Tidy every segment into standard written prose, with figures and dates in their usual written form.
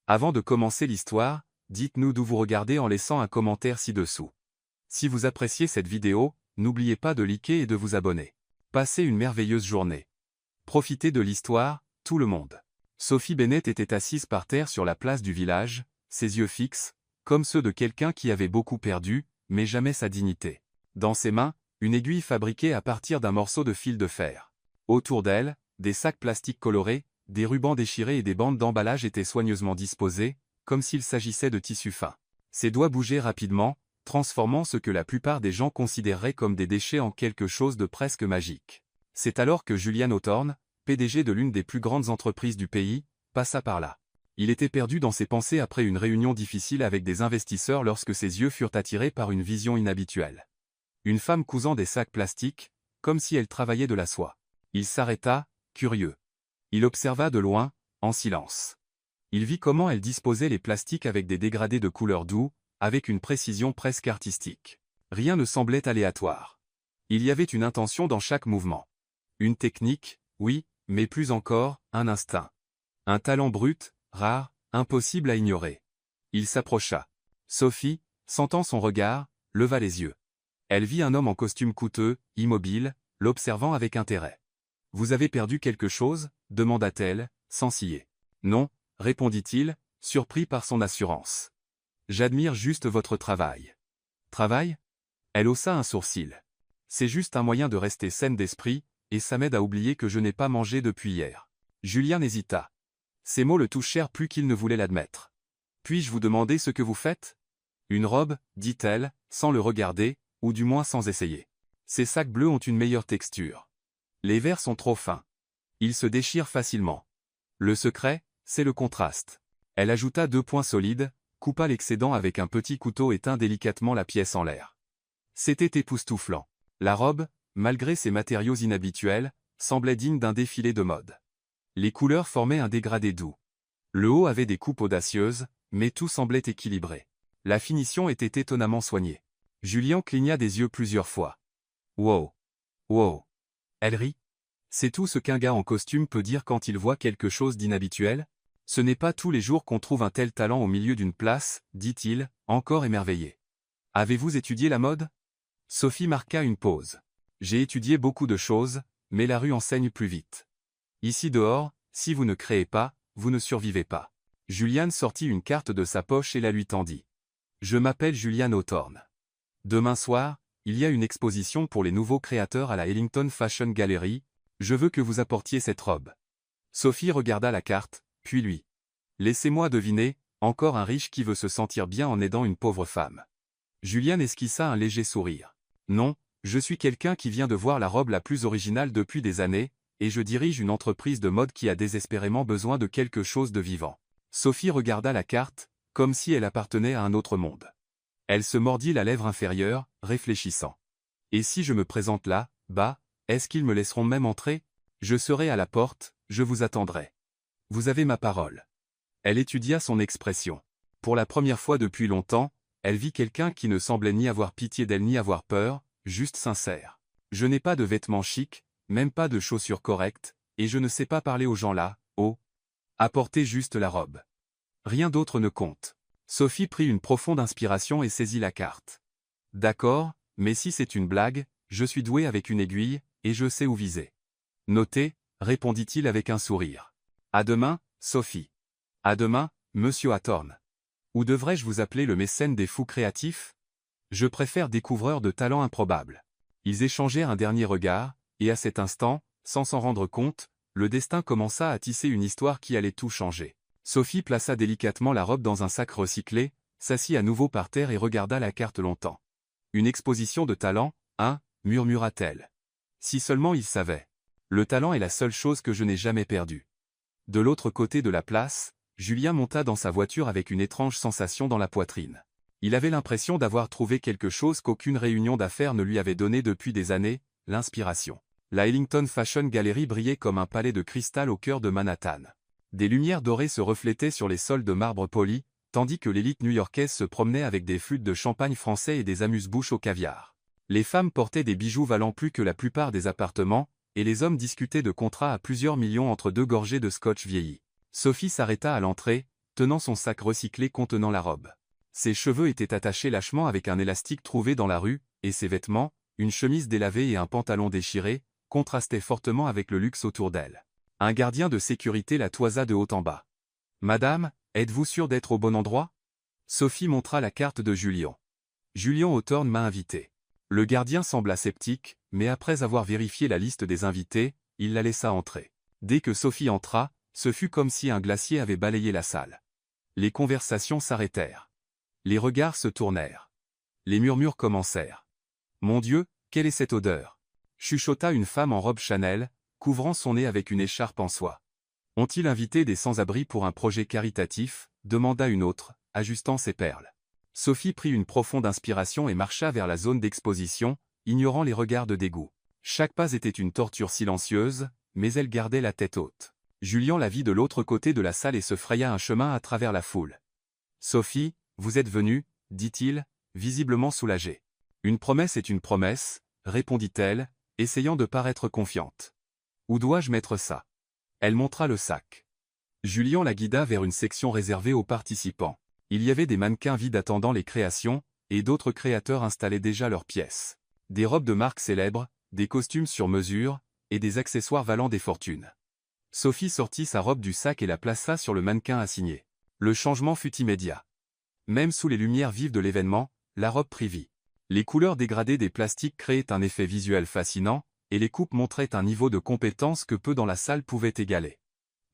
Avant de commencer l'histoire, dites-nous d'où vous regardez en laissant un commentaire ci-dessous. Si vous appréciez cette vidéo, n'oubliez pas de liker et de vous abonner. Passez une merveilleuse journée. Profitez de l'histoire, tout le monde. Sophie Bennett était assise par terre sur la place du village, ses yeux fixes, comme ceux de quelqu'un qui avait beaucoup perdu, mais jamais sa dignité. Dans ses mains, une aiguille fabriquée à partir d'un morceau de fil de fer. Autour d'elle, des sacs plastiques colorés, des rubans déchirés et des bandes d'emballage étaient soigneusement disposés, comme s'il s'agissait de tissu fin. Ses doigts bougeaient rapidement, transformant ce que la plupart des gens considéreraient comme des déchets en quelque chose de presque magique. C'est alors que Julian Hawthorne, PDG de l'une des plus grandes entreprises du pays, passa par là. Il était perdu dans ses pensées après une réunion difficile avec des investisseurs lorsque ses yeux furent attirés par une vision inhabituelle. Une femme cousant des sacs plastiques, comme si elle travaillait de la soie. Il s'arrêta, curieux. Il observa de loin, en silence. Il vit comment elle disposait les plastiques avec des dégradés de couleurs doux, avec une précision presque artistique. Rien ne semblait aléatoire. Il y avait une intention dans chaque mouvement. Une technique, oui, mais plus encore, un instinct. Un talent brut, rare, impossible à ignorer. Il s'approcha. Sophie, sentant son regard, leva les yeux. Elle vit un homme en costume coûteux, immobile, l'observant avec intérêt. « Vous avez perdu quelque chose » demanda-t-elle, sans ciller. « Non » répondit-il, surpris par son assurance. « J'admire juste votre travail. » « Travail » Elle haussa un sourcil. « C'est juste un moyen de rester saine d'esprit, et ça m'aide à oublier que je n'ai pas mangé depuis hier. » Julian hésita. Ces mots le touchèrent plus qu'il ne voulait l'admettre. « Puis-je vous demander ce que vous faites ?»« Une robe, dit-elle, sans le regarder, ou du moins sans essayer. Ces sacs bleus ont une meilleure texture. Les verres sont trop fins. Ils se déchirent facilement. Le secret, c'est le contraste. » Elle ajouta 2 points solides, coupa l'excédent avec un petit couteau et tint délicatement la pièce en l'air. C'était époustouflant. La robe, malgré ses matériaux inhabituels, semblait digne d'un défilé de mode. Les couleurs formaient un dégradé doux. Le haut avait des coupes audacieuses, mais tout semblait équilibré. La finition était étonnamment soignée. Julian cligna des yeux plusieurs fois. « Wow! Wow !» Elle rit. C'est tout ce qu'un gars en costume peut dire quand il voit quelque chose d'inhabituel. Ce n'est pas tous les jours qu'on trouve un tel talent au milieu d'une place, dit-il, encore émerveillé. Avez-vous étudié la mode? Sophie marqua une pause. J'ai étudié beaucoup de choses, mais la rue enseigne plus vite. Ici dehors, si vous ne créez pas, vous ne survivez pas. Julian sortit une carte de sa poche et la lui tendit. Je m'appelle Julian Hawthorne. Demain soir, il y a une exposition pour les nouveaux créateurs à la Ellington Fashion Gallery. Je veux que vous apportiez cette robe. Sophie regarda la carte, puis lui. Laissez-moi deviner, encore un riche qui veut se sentir bien en aidant une pauvre femme. Julian esquissa un léger sourire. Non, je suis quelqu'un qui vient de voir la robe la plus originale depuis des années, et je dirige une entreprise de mode qui a désespérément besoin de quelque chose de vivant. Sophie regarda la carte, comme si elle appartenait à un autre monde. Elle se mordit la lèvre inférieure, réfléchissant. Et si je me présente là, bas, est-ce qu'ils me laisseront même entrer? Je serai à la porte, je vous attendrai. Vous avez ma parole. Elle étudia son expression. Pour la première fois depuis longtemps, elle vit quelqu'un qui ne semblait ni avoir pitié d'elle ni avoir peur, juste sincère. Je n'ai pas de vêtements chics, même pas de chaussures correctes, et je ne sais pas parler aux gens là, oh. Apportez juste la robe. Rien d'autre ne compte. Sophie prit une profonde inspiration et saisit la carte. D'accord, mais si c'est une blague, je suis doué avec une aiguille, et je sais où viser. Notez, répondit-il avec un sourire. À demain, Sophie. À demain, Monsieur Hawthorne. Ou devrais-je vous appeler le mécène des fous créatifs? Je préfère découvreur de talents improbables. Ils échangèrent un dernier regard, et à cet instant, sans s'en rendre compte, le destin commença à tisser une histoire qui allait tout changer. Sophie plaça délicatement la robe dans un sac recyclé, s'assit à nouveau par terre et regarda la carte longtemps. Une exposition de talent, hein, murmura-t-elle. Si seulement il savait. Le talent est la seule chose que je n'ai jamais perdue. De l'autre côté de la place, Julien monta dans sa voiture avec une étrange sensation dans la poitrine. Il avait l'impression d'avoir trouvé quelque chose qu'aucune réunion d'affaires ne lui avait donné depuis des années, l'inspiration. La Ellington Fashion Gallery brillait comme un palais de cristal au cœur de Manhattan. Des lumières dorées se reflétaient sur les sols de marbre poli, tandis que l'élite new-yorkaise se promenait avec des flûtes de champagne français et des amuse-bouches au caviar. Les femmes portaient des bijoux valant plus que la plupart des appartements, et les hommes discutaient de contrats à plusieurs millions entre 2 gorgées de scotch vieilli. Sophie s'arrêta à l'entrée, tenant son sac recyclé contenant la robe. Ses cheveux étaient attachés lâchement avec un élastique trouvé dans la rue, et ses vêtements, une chemise délavée et un pantalon déchiré, contrastaient fortement avec le luxe autour d'elle. Un gardien de sécurité la toisa de haut en bas. « Madame, êtes-vous sûre d'être au bon endroit ?» Sophie montra la carte de Julian. Julian Hawthorne m'a invité. Le gardien sembla sceptique, mais après avoir vérifié la liste des invités, il la laissa entrer. Dès que Sophie entra, ce fut comme si un glacier avait balayé la salle. Les conversations s'arrêtèrent. Les regards se tournèrent. Les murmures commencèrent. « Mon Dieu, quelle est cette odeur ?» chuchota une femme en robe Chanel, couvrant son nez avec une écharpe en soie. « Ont-ils invité des sans-abri pour un projet caritatif ?» demanda une autre, ajustant ses perles. Sophie prit une profonde inspiration et marcha vers la zone d'exposition, ignorant les regards de dégoût. Chaque pas était une torture silencieuse, mais elle gardait la tête haute. Julian la vit de l'autre côté de la salle et se fraya un chemin à travers la foule. « Sophie, vous êtes venue, dit-il, visiblement soulagé. « Une promesse est une promesse, répondit-elle, essayant de paraître confiante. « Où dois-je mettre ça ?» Elle montra le sac. Julian la guida vers une section réservée aux participants. Il y avait des mannequins vides attendant les créations, et d'autres créateurs installaient déjà leurs pièces. Des robes de marque célèbres, des costumes sur mesure, et des accessoires valant des fortunes. Sophie sortit sa robe du sac et la plaça sur le mannequin assigné. Le changement fut immédiat. Même sous les lumières vives de l'événement, la robe prit vie. Les couleurs dégradées des plastiques créaient un effet visuel fascinant, et les coupes montraient un niveau de compétence que peu dans la salle pouvaient égaler.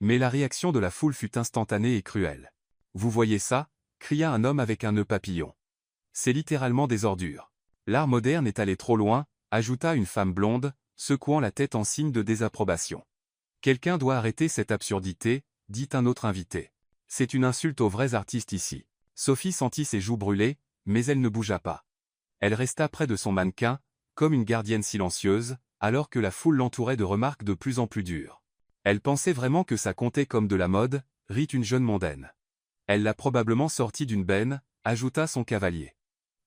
Mais la réaction de la foule fut instantanée et cruelle. « Vous voyez ça ?» cria un homme avec un nœud papillon. « C'est littéralement des ordures. L'art moderne est allé trop loin », ajouta une femme blonde, secouant la tête en signe de désapprobation. « Quelqu'un doit arrêter cette absurdité », dit un autre invité. « C'est une insulte aux vrais artistes ici. » Sophie sentit ses joues brûler, mais elle ne bougea pas. Elle resta près de son mannequin, comme une gardienne silencieuse, alors que la foule l'entourait de remarques de plus en plus dures. Elle pensait vraiment que ça comptait comme de la mode, rit une jeune mondaine. Elle l'a probablement sorti d'une benne, ajouta son cavalier.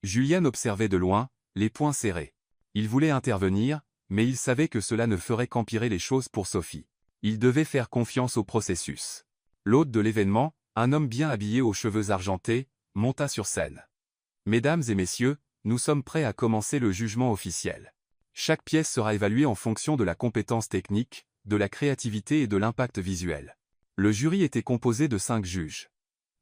Julian observait de loin, les poings serrés. Il voulait intervenir, mais il savait que cela ne ferait qu'empirer les choses pour Sophie. Il devait faire confiance au processus. L'hôte de l'événement, un homme bien habillé aux cheveux argentés, monta sur scène. « Mesdames et messieurs, nous sommes prêts à commencer le jugement officiel. Chaque pièce sera évaluée en fonction de la compétence technique, de la créativité et de l'impact visuel. » Le jury était composé de 5 juges.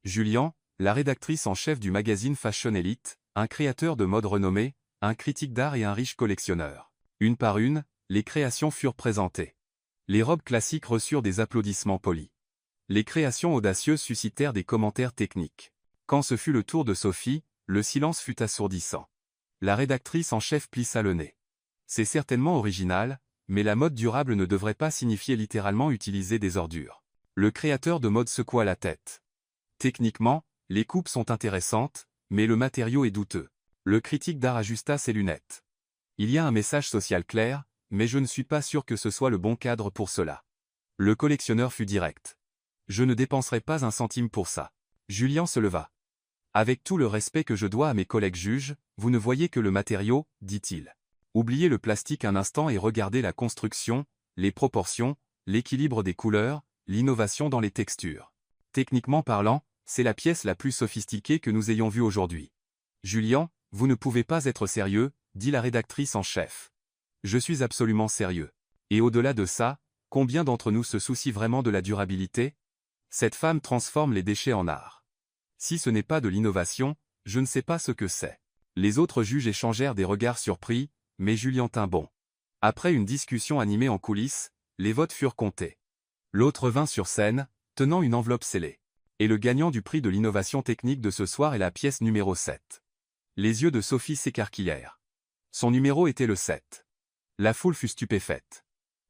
Julian, la rédactrice en chef du magazine Fashion Elite, un créateur de mode renommé, un critique d'art et un riche collectionneur. Une par une, les créations furent présentées. Les robes classiques reçurent des applaudissements polis. Les créations audacieuses suscitèrent des commentaires techniques. Quand ce fut le tour de Sophie, le silence fut assourdissant. La rédactrice en chef plissa le nez. C'est certainement original, mais la mode durable ne devrait pas signifier littéralement utiliser des ordures. Le créateur de mode secoua la tête. Techniquement, les coupes sont intéressantes, mais le matériau est douteux. Le critique d'art ajusta ses lunettes. Il y a un message social clair, mais je ne suis pas sûr que ce soit le bon cadre pour cela. Le collectionneur fut direct. Je ne dépenserai pas un centime pour ça. Julian se leva. Avec tout le respect que je dois à mes collègues juges, vous ne voyez que le matériau, dit-il. Oubliez le plastique un instant et regardez la construction, les proportions, l'équilibre des couleurs, l'innovation dans les textures. Techniquement parlant, c'est la pièce la plus sophistiquée que nous ayons vue aujourd'hui. Julian, vous ne pouvez pas être sérieux, dit la rédactrice en chef. Je suis absolument sérieux. Et au-delà de ça, combien d'entre nous se soucient vraiment de la durabilité ? Cette femme transforme les déchets en art. Si ce n'est pas de l'innovation, je ne sais pas ce que c'est. Les autres juges échangèrent des regards surpris, mais Julian tint bon. Après une discussion animée en coulisses, les votes furent comptés. L'autre vint sur scène, tenant une enveloppe scellée. Et le gagnant du prix de l'innovation technique de ce soir est la pièce numéro 7. Les yeux de Sophie s'écarquillèrent. Son numéro était le 7. La foule fut stupéfaite.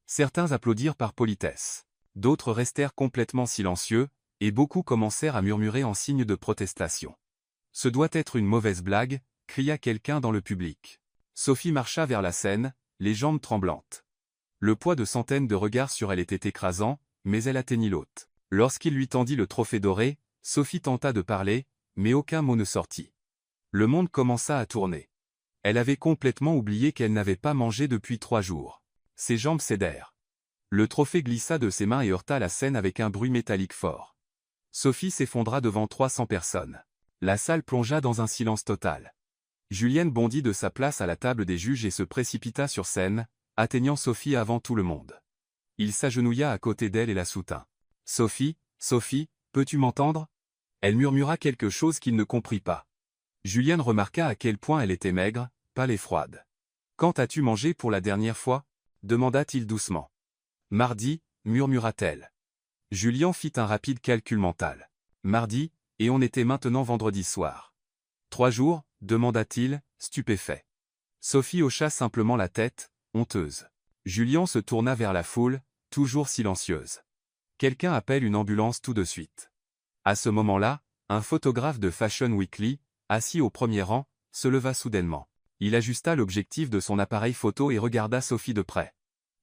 Certains applaudirent par politesse. D'autres restèrent complètement silencieux, et beaucoup commencèrent à murmurer en signe de protestation. « Ce doit être une mauvaise blague », cria quelqu'un dans le public. Sophie marcha vers la scène, les jambes tremblantes. Le poids de centaines de regards sur elle était écrasant, mais elle atteignit l'hôte. Lorsqu'il lui tendit le trophée doré, Sophie tenta de parler, mais aucun mot ne sortit. Le monde commença à tourner. Elle avait complètement oublié qu'elle n'avait pas mangé depuis 3 jours. Ses jambes cédèrent. Le trophée glissa de ses mains et heurta la scène avec un bruit métallique fort. Sophie s'effondra devant 300 personnes. La salle plongea dans un silence total. Julienne bondit de sa place à la table des juges et se précipita sur scène, atteignant Sophie avant tout le monde. Il s'agenouilla à côté d'elle et la soutint. « Sophie, Sophie, peux-tu m'entendre » Elle murmura quelque chose qu'il ne comprit pas. Julienne remarqua à quel point elle était maigre, pâle et froide. « Quand as-tu mangé pour la dernière fois » demanda-t-il doucement. « Mardi, murmura-t-elle. Julien fit un rapide calcul mental. Mardi, et on était maintenant vendredi soir. 3 jours, demanda-t-il, stupéfait. Sophie hocha simplement la tête, honteuse. Julien se tourna vers la foule, toujours silencieuse. Quelqu'un appelle une ambulance tout de suite. À ce moment-là, un photographe de Fashion Weekly, assis au premier rang, se leva soudainement. Il ajusta l'objectif de son appareil photo et regarda Sophie de près.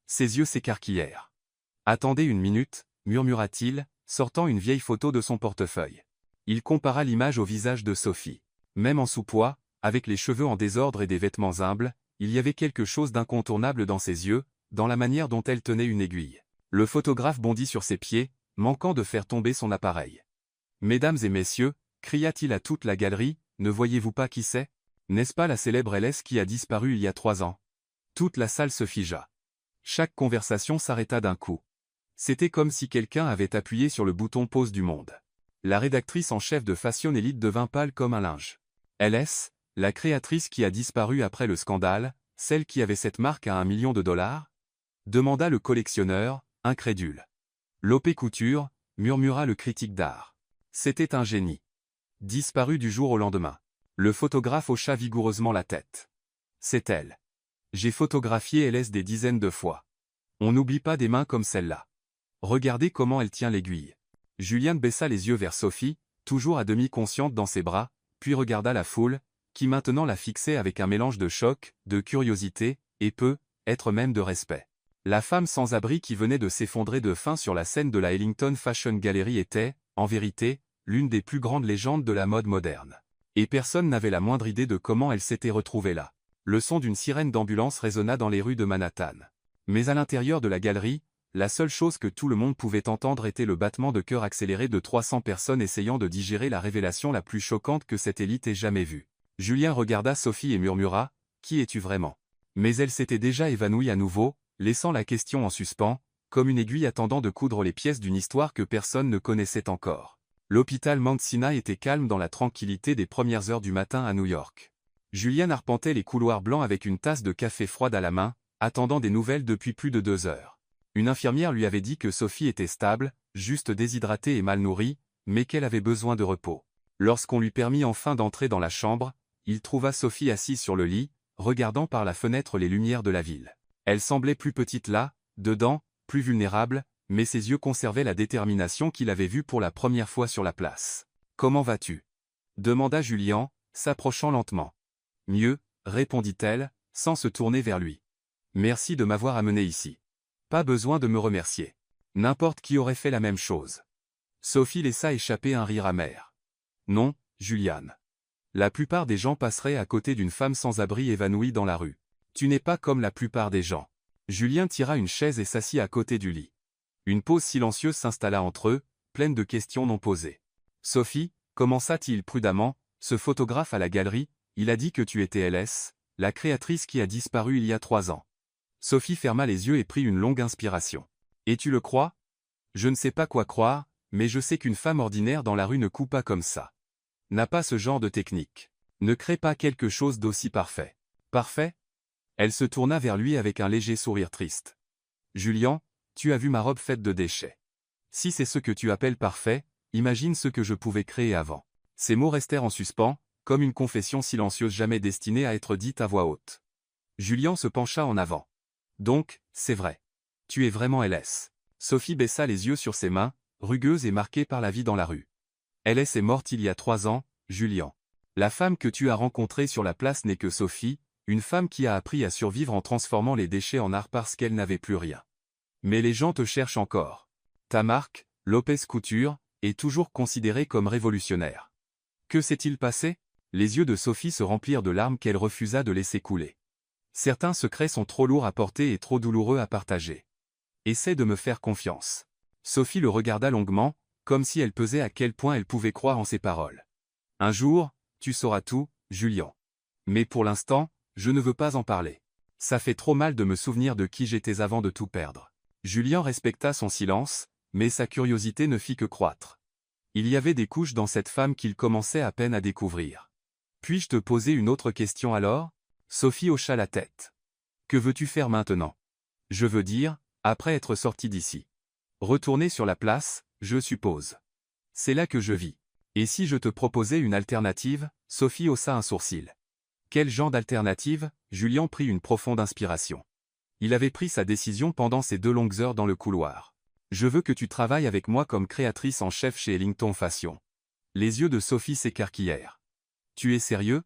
Ses yeux s'écarquillèrent. « Attendez une minute » murmura-t-il, sortant une vieille photo de son portefeuille. Il compara l'image au visage de Sophie. Même en sous-poids, avec les cheveux en désordre et des vêtements humbles, il y avait quelque chose d'incontournable dans ses yeux, dans la manière dont elle tenait une aiguille. Le photographe bondit sur ses pieds, manquant de faire tomber son appareil. « Mesdames et messieurs » cria-t-il à toute la galerie, « ne voyez-vous pas qui c'est ? N'est-ce pas la célèbre LS qui a disparu il y a 3 ans ?» Toute la salle se figea. Chaque conversation s'arrêta d'un coup. C'était comme si quelqu'un avait appuyé sur le bouton pause du monde. La rédactrice en chef de Fashion Elite devint pâle comme un linge. LS, la créatrice qui a disparu après le scandale, celle qui avait cette marque à $1 million ? Demanda le collectionneur, incrédule. L'OP Couture, murmura le critique d'art. C'était un génie. Disparu du jour au lendemain. Le photographe hocha vigoureusement la tête. C'est elle. J'ai photographié LS des dizaines de fois. On n'oublie pas des mains comme celle-là. Regardez comment elle tient l'aiguille. Julienne baissa les yeux vers Sophie, toujours à demi consciente dans ses bras, puis regarda la foule, qui maintenant la fixait avec un mélange de choc, de curiosité, et peut-être même de respect. La femme sans abri qui venait de s'effondrer de faim sur la scène de la Ellington Fashion Gallery était, en vérité, l'une des plus grandes légendes de la mode moderne. Et personne n'avait la moindre idée de comment elle s'était retrouvée là. Le son d'une sirène d'ambulance résonna dans les rues de Manhattan. Mais à l'intérieur de la galerie, la seule chose que tout le monde pouvait entendre était le battement de cœur accéléré de 300 personnes essayant de digérer la révélation la plus choquante que cette élite ait jamais vue. Julien regarda Sophie et murmura « Qui es-tu vraiment ?» Mais elle s'était déjà évanouie à nouveau, laissant la question en suspens, comme une aiguille attendant de coudre les pièces d'une histoire que personne ne connaissait encore. L'hôpital Mount Sinai était calme dans la tranquillité des premières heures du matin à New York. Julien arpentait les couloirs blancs avec une tasse de café froide à la main, attendant des nouvelles depuis plus de 2 heures. Une infirmière lui avait dit que Sophie était stable, juste déshydratée et mal nourrie, mais qu'elle avait besoin de repos. Lorsqu'on lui permit enfin d'entrer dans la chambre, il trouva Sophie assise sur le lit, regardant par la fenêtre les lumières de la ville. Elle semblait plus petite là, dedans, plus vulnérable, mais ses yeux conservaient la détermination qu'il avait vue pour la première fois sur la place. « Comment vas-tu » demanda Julien, s'approchant lentement. « Mieux » répondit-elle, sans se tourner vers lui. « Merci de m'avoir amené ici. Pas besoin de me remercier. N'importe qui aurait fait la même chose. » Sophie laissa échapper un rire amer. « Non, Juliane. La plupart des gens passeraient à côté d'une femme sans abri évanouie dans la rue. Tu n'es pas comme la plupart des gens. » Julien tira une chaise et s'assit à côté du lit. Une pause silencieuse s'installa entre eux, pleine de questions non posées. « Sophie, commença-t-il prudemment, ce photographe à la galerie, il a dit que tu étais LS, la créatrice qui a disparu il y a 3 ans. » Sophie ferma les yeux et prit une longue inspiration. « Et tu le crois ? Je ne sais pas quoi croire, mais je sais qu'une femme ordinaire dans la rue ne coupe pas comme ça. N'a pas ce genre de technique. Ne crée pas quelque chose d'aussi parfait. » « Parfait ?» Elle se tourna vers lui avec un léger sourire triste. « Julien, tu as vu ma robe faite de déchets. Si c'est ce que tu appelles parfait, imagine ce que je pouvais créer avant. » Ces mots restèrent en suspens, comme une confession silencieuse jamais destinée à être dite à voix haute. Julien se pencha en avant. « Donc, c'est vrai. Tu es vraiment LS. » Sophie baissa les yeux sur ses mains, rugueuses et marquées par la vie dans la rue. « LS est morte il y a 3 ans, Julien. La femme que tu as rencontrée sur la place n'est que Sophie, une femme qui a appris à survivre en transformant les déchets en art parce qu'elle n'avait plus rien. Mais les gens te cherchent encore. Ta marque, Lopez Couture, est toujours considérée comme révolutionnaire. Que s'est-il passé ? » Les yeux de Sophie se remplirent de larmes qu'elle refusa de laisser couler. « Certains secrets sont trop lourds à porter et trop douloureux à partager. Essaie de me faire confiance. » Sophie le regarda longuement, comme si elle pesait à quel point elle pouvait croire en ses paroles. Un jour, tu sauras tout, Julian. Mais pour l'instant, je ne veux pas en parler. Ça fait trop mal de me souvenir de qui j'étais avant de tout perdre. Julien respecta son silence, mais sa curiosité ne fit que croître. Il y avait des couches dans cette femme qu'il commençait à peine à découvrir. Puis-je te poser une autre question alors? Sophie hocha la tête. Que veux-tu faire maintenant? Je veux dire, après être sorti d'ici. Retourner sur la place, je suppose. C'est là que je vis. Et si je te proposais une alternative? Sophie haussa un sourcil. Quel genre d'alternative? Julien prit une profonde inspiration. Il avait pris sa décision pendant ces 2 longues heures dans le couloir. Je veux que tu travailles avec moi comme créatrice en chef chez Ellington Fashion. Les yeux de Sophie s'écarquillèrent. Tu es sérieux?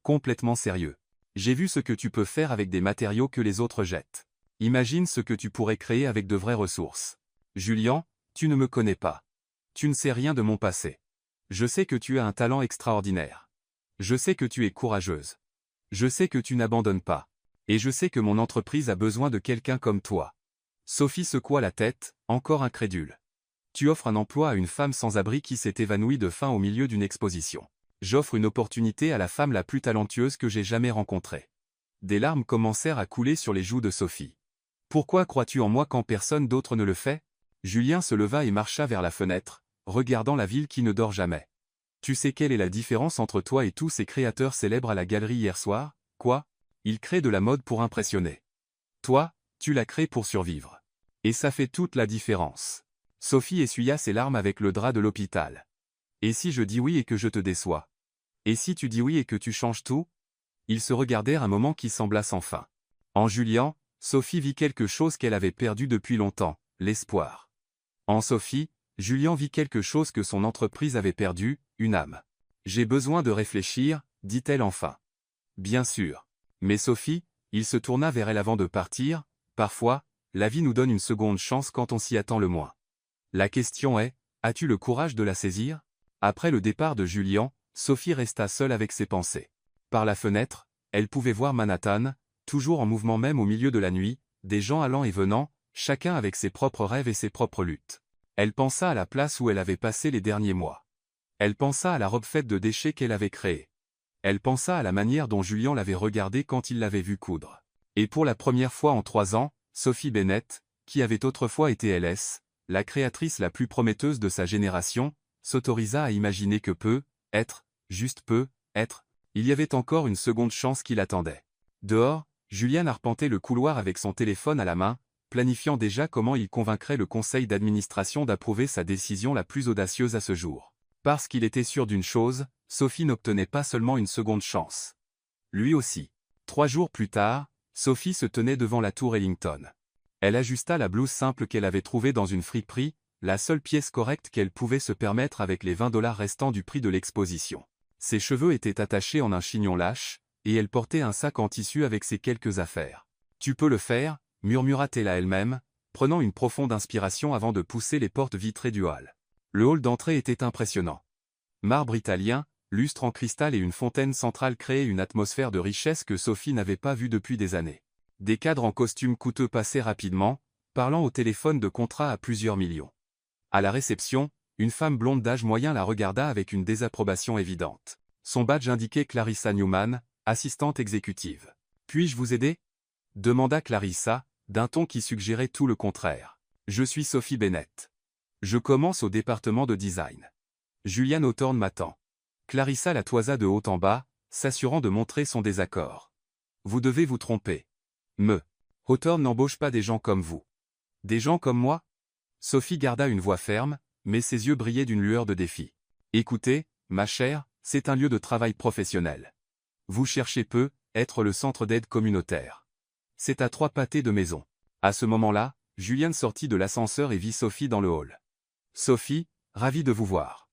Complètement sérieux. J'ai vu ce que tu peux faire avec des matériaux que les autres jettent. Imagine ce que tu pourrais créer avec de vraies ressources. Julien, tu ne me connais pas. Tu ne sais rien de mon passé. Je sais que tu as un talent extraordinaire. Je sais que tu es courageuse. Je sais que tu n'abandonnes pas. Et je sais que mon entreprise a besoin de quelqu'un comme toi. Sophie secoua la tête, encore incrédule. Tu offres un emploi à une femme sans abri qui s'est évanouie de faim au milieu d'une exposition. J'offre une opportunité à la femme la plus talentueuse que j'ai jamais rencontrée. Des larmes commencèrent à couler sur les joues de Sophie. Pourquoi crois-tu en moi quand personne d'autre ne le fait? Julien se leva et marcha vers la fenêtre, regardant la ville qui ne dort jamais. Tu sais quelle est la différence entre toi et tous ces créateurs célèbres à la galerie hier soir? Quoi? Ils créent de la mode pour impressionner. Toi, tu la crées pour survivre. Et ça fait toute la différence. Sophie essuya ses larmes avec le drap de l'hôpital. Et si je dis oui et que je te déçois? Et si tu dis oui et que tu changes tout? Ils se regardèrent un moment qui sembla sans fin. En Julien, Sophie vit quelque chose qu'elle avait perdu depuis longtemps, l'espoir. En Sophie, Julien vit quelque chose que son entreprise avait perdu, une âme. J'ai besoin de réfléchir, dit-elle enfin. Bien sûr. Mais Sophie, il se tourna vers elle avant de partir, parfois, la vie nous donne une seconde chance quand on s'y attend le moins. La question est, as-tu le courage de la saisir? Après le départ de Julien, Sophie resta seule avec ses pensées. Par la fenêtre, elle pouvait voir Manhattan, toujours en mouvement même au milieu de la nuit, des gens allant et venant, chacun avec ses propres rêves et ses propres luttes. Elle pensa à la place où elle avait passé les derniers mois. Elle pensa à la robe faite de déchets qu'elle avait créée. Elle pensa à la manière dont Julien l'avait regardée quand il l'avait vue coudre. Et pour la première fois en 3 ans, Sophie Bennett, qui avait autrefois été LS, la créatrice la plus prometteuse de sa génération, s'autorisa à imaginer que juste peut, être, il y avait encore une seconde chance qui l'attendait. Dehors, Julien arpentait le couloir avec son téléphone à la main, planifiant déjà comment il convaincrait le conseil d'administration d'approuver sa décision la plus audacieuse à ce jour. Parce qu'il était sûr d'une chose, Sophie n'obtenait pas seulement une seconde chance. Lui aussi. 3 jours plus tard, Sophie se tenait devant la tour Ellington. Elle ajusta la blouse simple qu'elle avait trouvée dans une friperie, la seule pièce correcte qu'elle pouvait se permettre avec les $20 restants du prix de l'exposition. Ses cheveux étaient attachés en un chignon lâche, et elle portait un sac en tissu avec ses quelques affaires. « Tu peux le faire » murmura-t-elle à elle-même, prenant une profonde inspiration avant de pousser les portes vitrées du hall. Le hall d'entrée était impressionnant. Marbre italien, lustre en cristal et une fontaine centrale créaient une atmosphère de richesse que Sophie n'avait pas vue depuis des années. Des cadres en costume coûteux passaient rapidement, parlant au téléphone de contrats à plusieurs millions. À la réception, une femme blonde d'âge moyen la regarda avec une désapprobation évidente. Son badge indiquait Clarissa Newman, assistante exécutive. « Puis-je vous aider ?» demanda Clarissa, d'un ton qui suggérait tout le contraire. « Je suis Sophie Bennett. Je commence au département de design. Julian Hawthorne m'attend. » Clarissa la toisa de haut en bas, s'assurant de montrer son désaccord. « Vous devez vous tromper. Hawthorne n'embauche pas des gens comme vous. »« Des gens comme moi ?» Sophie garda une voix ferme, mais ses yeux brillaient d'une lueur de défi. « Écoutez, ma chère, c'est un lieu de travail professionnel. Vous cherchez peu, être le centre d'aide communautaire. C'est à 3 pâtés de maison. » À ce moment-là, Julian sortit de l'ascenseur et vit Sophie dans le hall. « Sophie, ravi de vous voir. »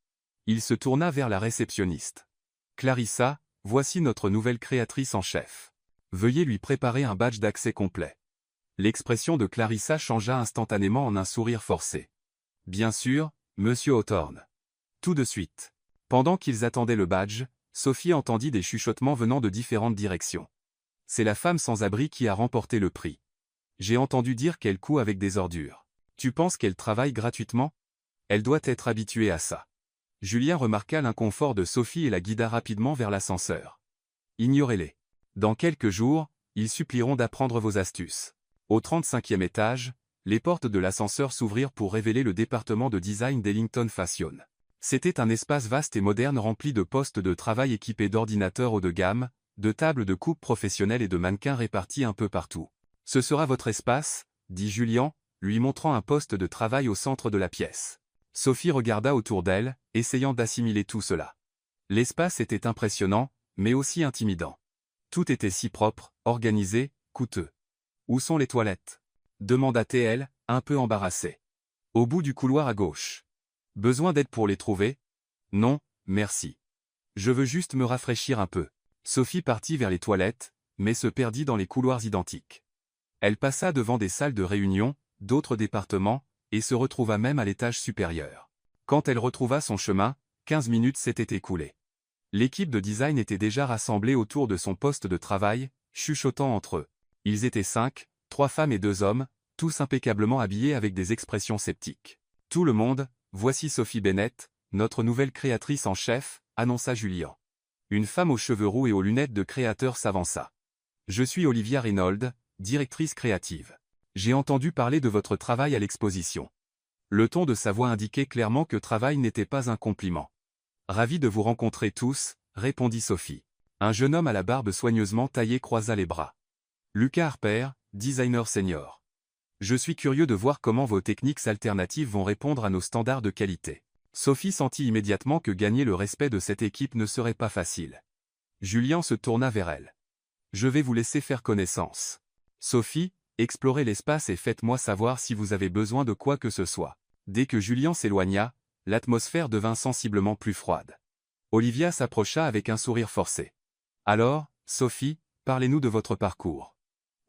Il se tourna vers la réceptionniste. « Clarissa, voici notre nouvelle créatrice en chef. Veuillez lui préparer un badge d'accès complet. » L'expression de Clarissa changea instantanément en un sourire forcé. « Bien sûr, monsieur Hawthorne. Tout de suite. » Pendant qu'ils attendaient le badge, Sophie entendit des chuchotements venant de différentes directions. « C'est la femme sans abri qui a remporté le prix. J'ai entendu dire qu'elle coud avec des ordures. Tu penses qu'elle travaille gratuitement? Elle doit être habituée à ça. Julien remarqua l'inconfort de Sophie et la guida rapidement vers l'ascenseur. Ignorez-les. Dans quelques jours, ils supplieront d'apprendre vos astuces. Au 35e étage, les portes de l'ascenseur s'ouvrirent pour révéler le département de design d'Ellington Fashion. C'était un espace vaste et moderne rempli de postes de travail équipés d'ordinateurs haut de gamme, de tables de coupe professionnelles et de mannequins répartis un peu partout. « Ce sera votre espace » dit Julien, lui montrant un poste de travail au centre de la pièce. Sophie regarda autour d'elle, essayant d'assimiler tout cela. L'espace était impressionnant, mais aussi intimidant. Tout était si propre, organisé, coûteux. « Où sont les toilettes » demanda-t-elle, un peu embarrassée. « Au bout du couloir à gauche. » « Besoin d'aide pour les trouver ? » ?»« Non, merci. Je veux juste me rafraîchir un peu. » Sophie partit vers les toilettes, mais se perdit dans les couloirs identiques. Elle passa devant des salles de réunion, d'autres départements, et se retrouva même à l'étage supérieur. Quand elle retrouva son chemin, 15 minutes s'étaient écoulées. L'équipe de design était déjà rassemblée autour de son poste de travail, chuchotant entre eux. Ils étaient 5, 3 femmes et 2 hommes, tous impeccablement habillés avec des expressions sceptiques. « Tout le monde, voici Sophie Bennett, notre nouvelle créatrice en chef, » annonça Julien. Une femme aux cheveux roux et aux lunettes de créateur s'avança. « Je suis Olivia Reynolds, directrice créative. J'ai entendu parler de votre travail à l'exposition. » Le ton de sa voix indiquait clairement que travail n'était pas un compliment. « Ravi de vous rencontrer tous, » répondit Sophie. Un jeune homme à la barbe soigneusement taillée croisa les bras. « Lucas Harper, designer senior. Je suis curieux de voir comment vos techniques alternatives vont répondre à nos standards de qualité. » Sophie sentit immédiatement que gagner le respect de cette équipe ne serait pas facile. Julien se tourna vers elle. « Je vais vous laisser faire connaissance. Sophie, explorez l'espace et faites-moi savoir si vous avez besoin de quoi que ce soit. » Dès que Julien s'éloigna, l'atmosphère devint sensiblement plus froide. Olivia s'approcha avec un sourire forcé. « Alors, Sophie, parlez-nous de votre parcours.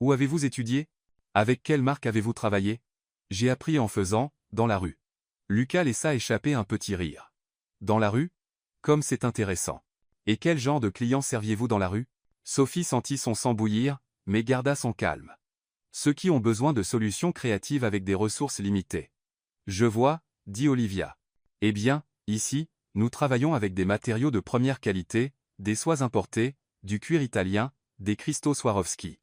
Où avez-vous étudié ? Avec quelle marque avez-vous travaillé ? J'ai appris en faisant, dans la rue. » Lucas laissa échapper un petit rire. « Dans la rue ? Comme c'est intéressant. Et quel genre de clients serviez-vous dans la rue ? » Sophie sentit son sang bouillir, mais garda son calme. « Ceux qui ont besoin de solutions créatives avec des ressources limitées. »« Je vois, » dit Olivia. « Eh bien, ici, nous travaillons avec des matériaux de première qualité, des soies importées, du cuir italien, des cristaux Swarovski.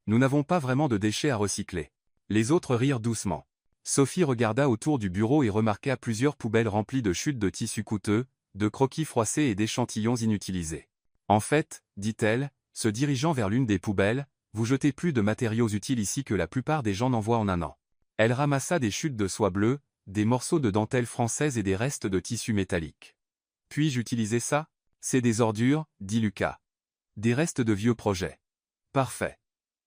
Nous n'avons pas vraiment de déchets à recycler. » Les autres rirent doucement. Sophie regarda autour du bureau et remarqua plusieurs poubelles remplies de chutes de tissus coûteux, de croquis froissés et d'échantillons inutilisés. « En fait, » dit-elle, se dirigeant vers l'une des poubelles, « vous jetez plus de matériaux utiles ici que la plupart des gens n'envoient en un an. » Elle ramassa des chutes de soie bleue, des morceaux de dentelle française et des restes de tissu métallique. « Puis-je utiliser ça ? C'est des ordures, » dit Lucas. « Des restes de vieux projets. » Parfait.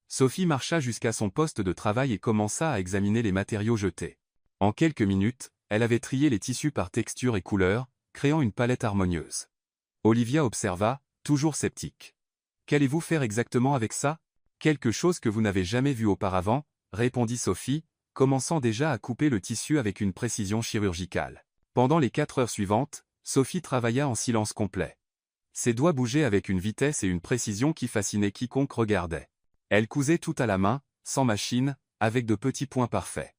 Sophie marcha jusqu'à son poste de travail et commença à examiner les matériaux jetés. En quelques minutes, elle avait trié les tissus par texture et couleur, créant une palette harmonieuse. Olivia observa, toujours sceptique. « Qu'allez-vous faire exactement avec ça ? » « Quelque chose que vous n'avez jamais vu auparavant, » répondit Sophie, commençant déjà à couper le tissu avec une précision chirurgicale. Pendant les 4 heures suivantes, Sophie travailla en silence complet. Ses doigts bougeaient avec une vitesse et une précision qui fascinaient quiconque regardait. Elle cousait tout à la main, sans machine, avec de petits points parfaits.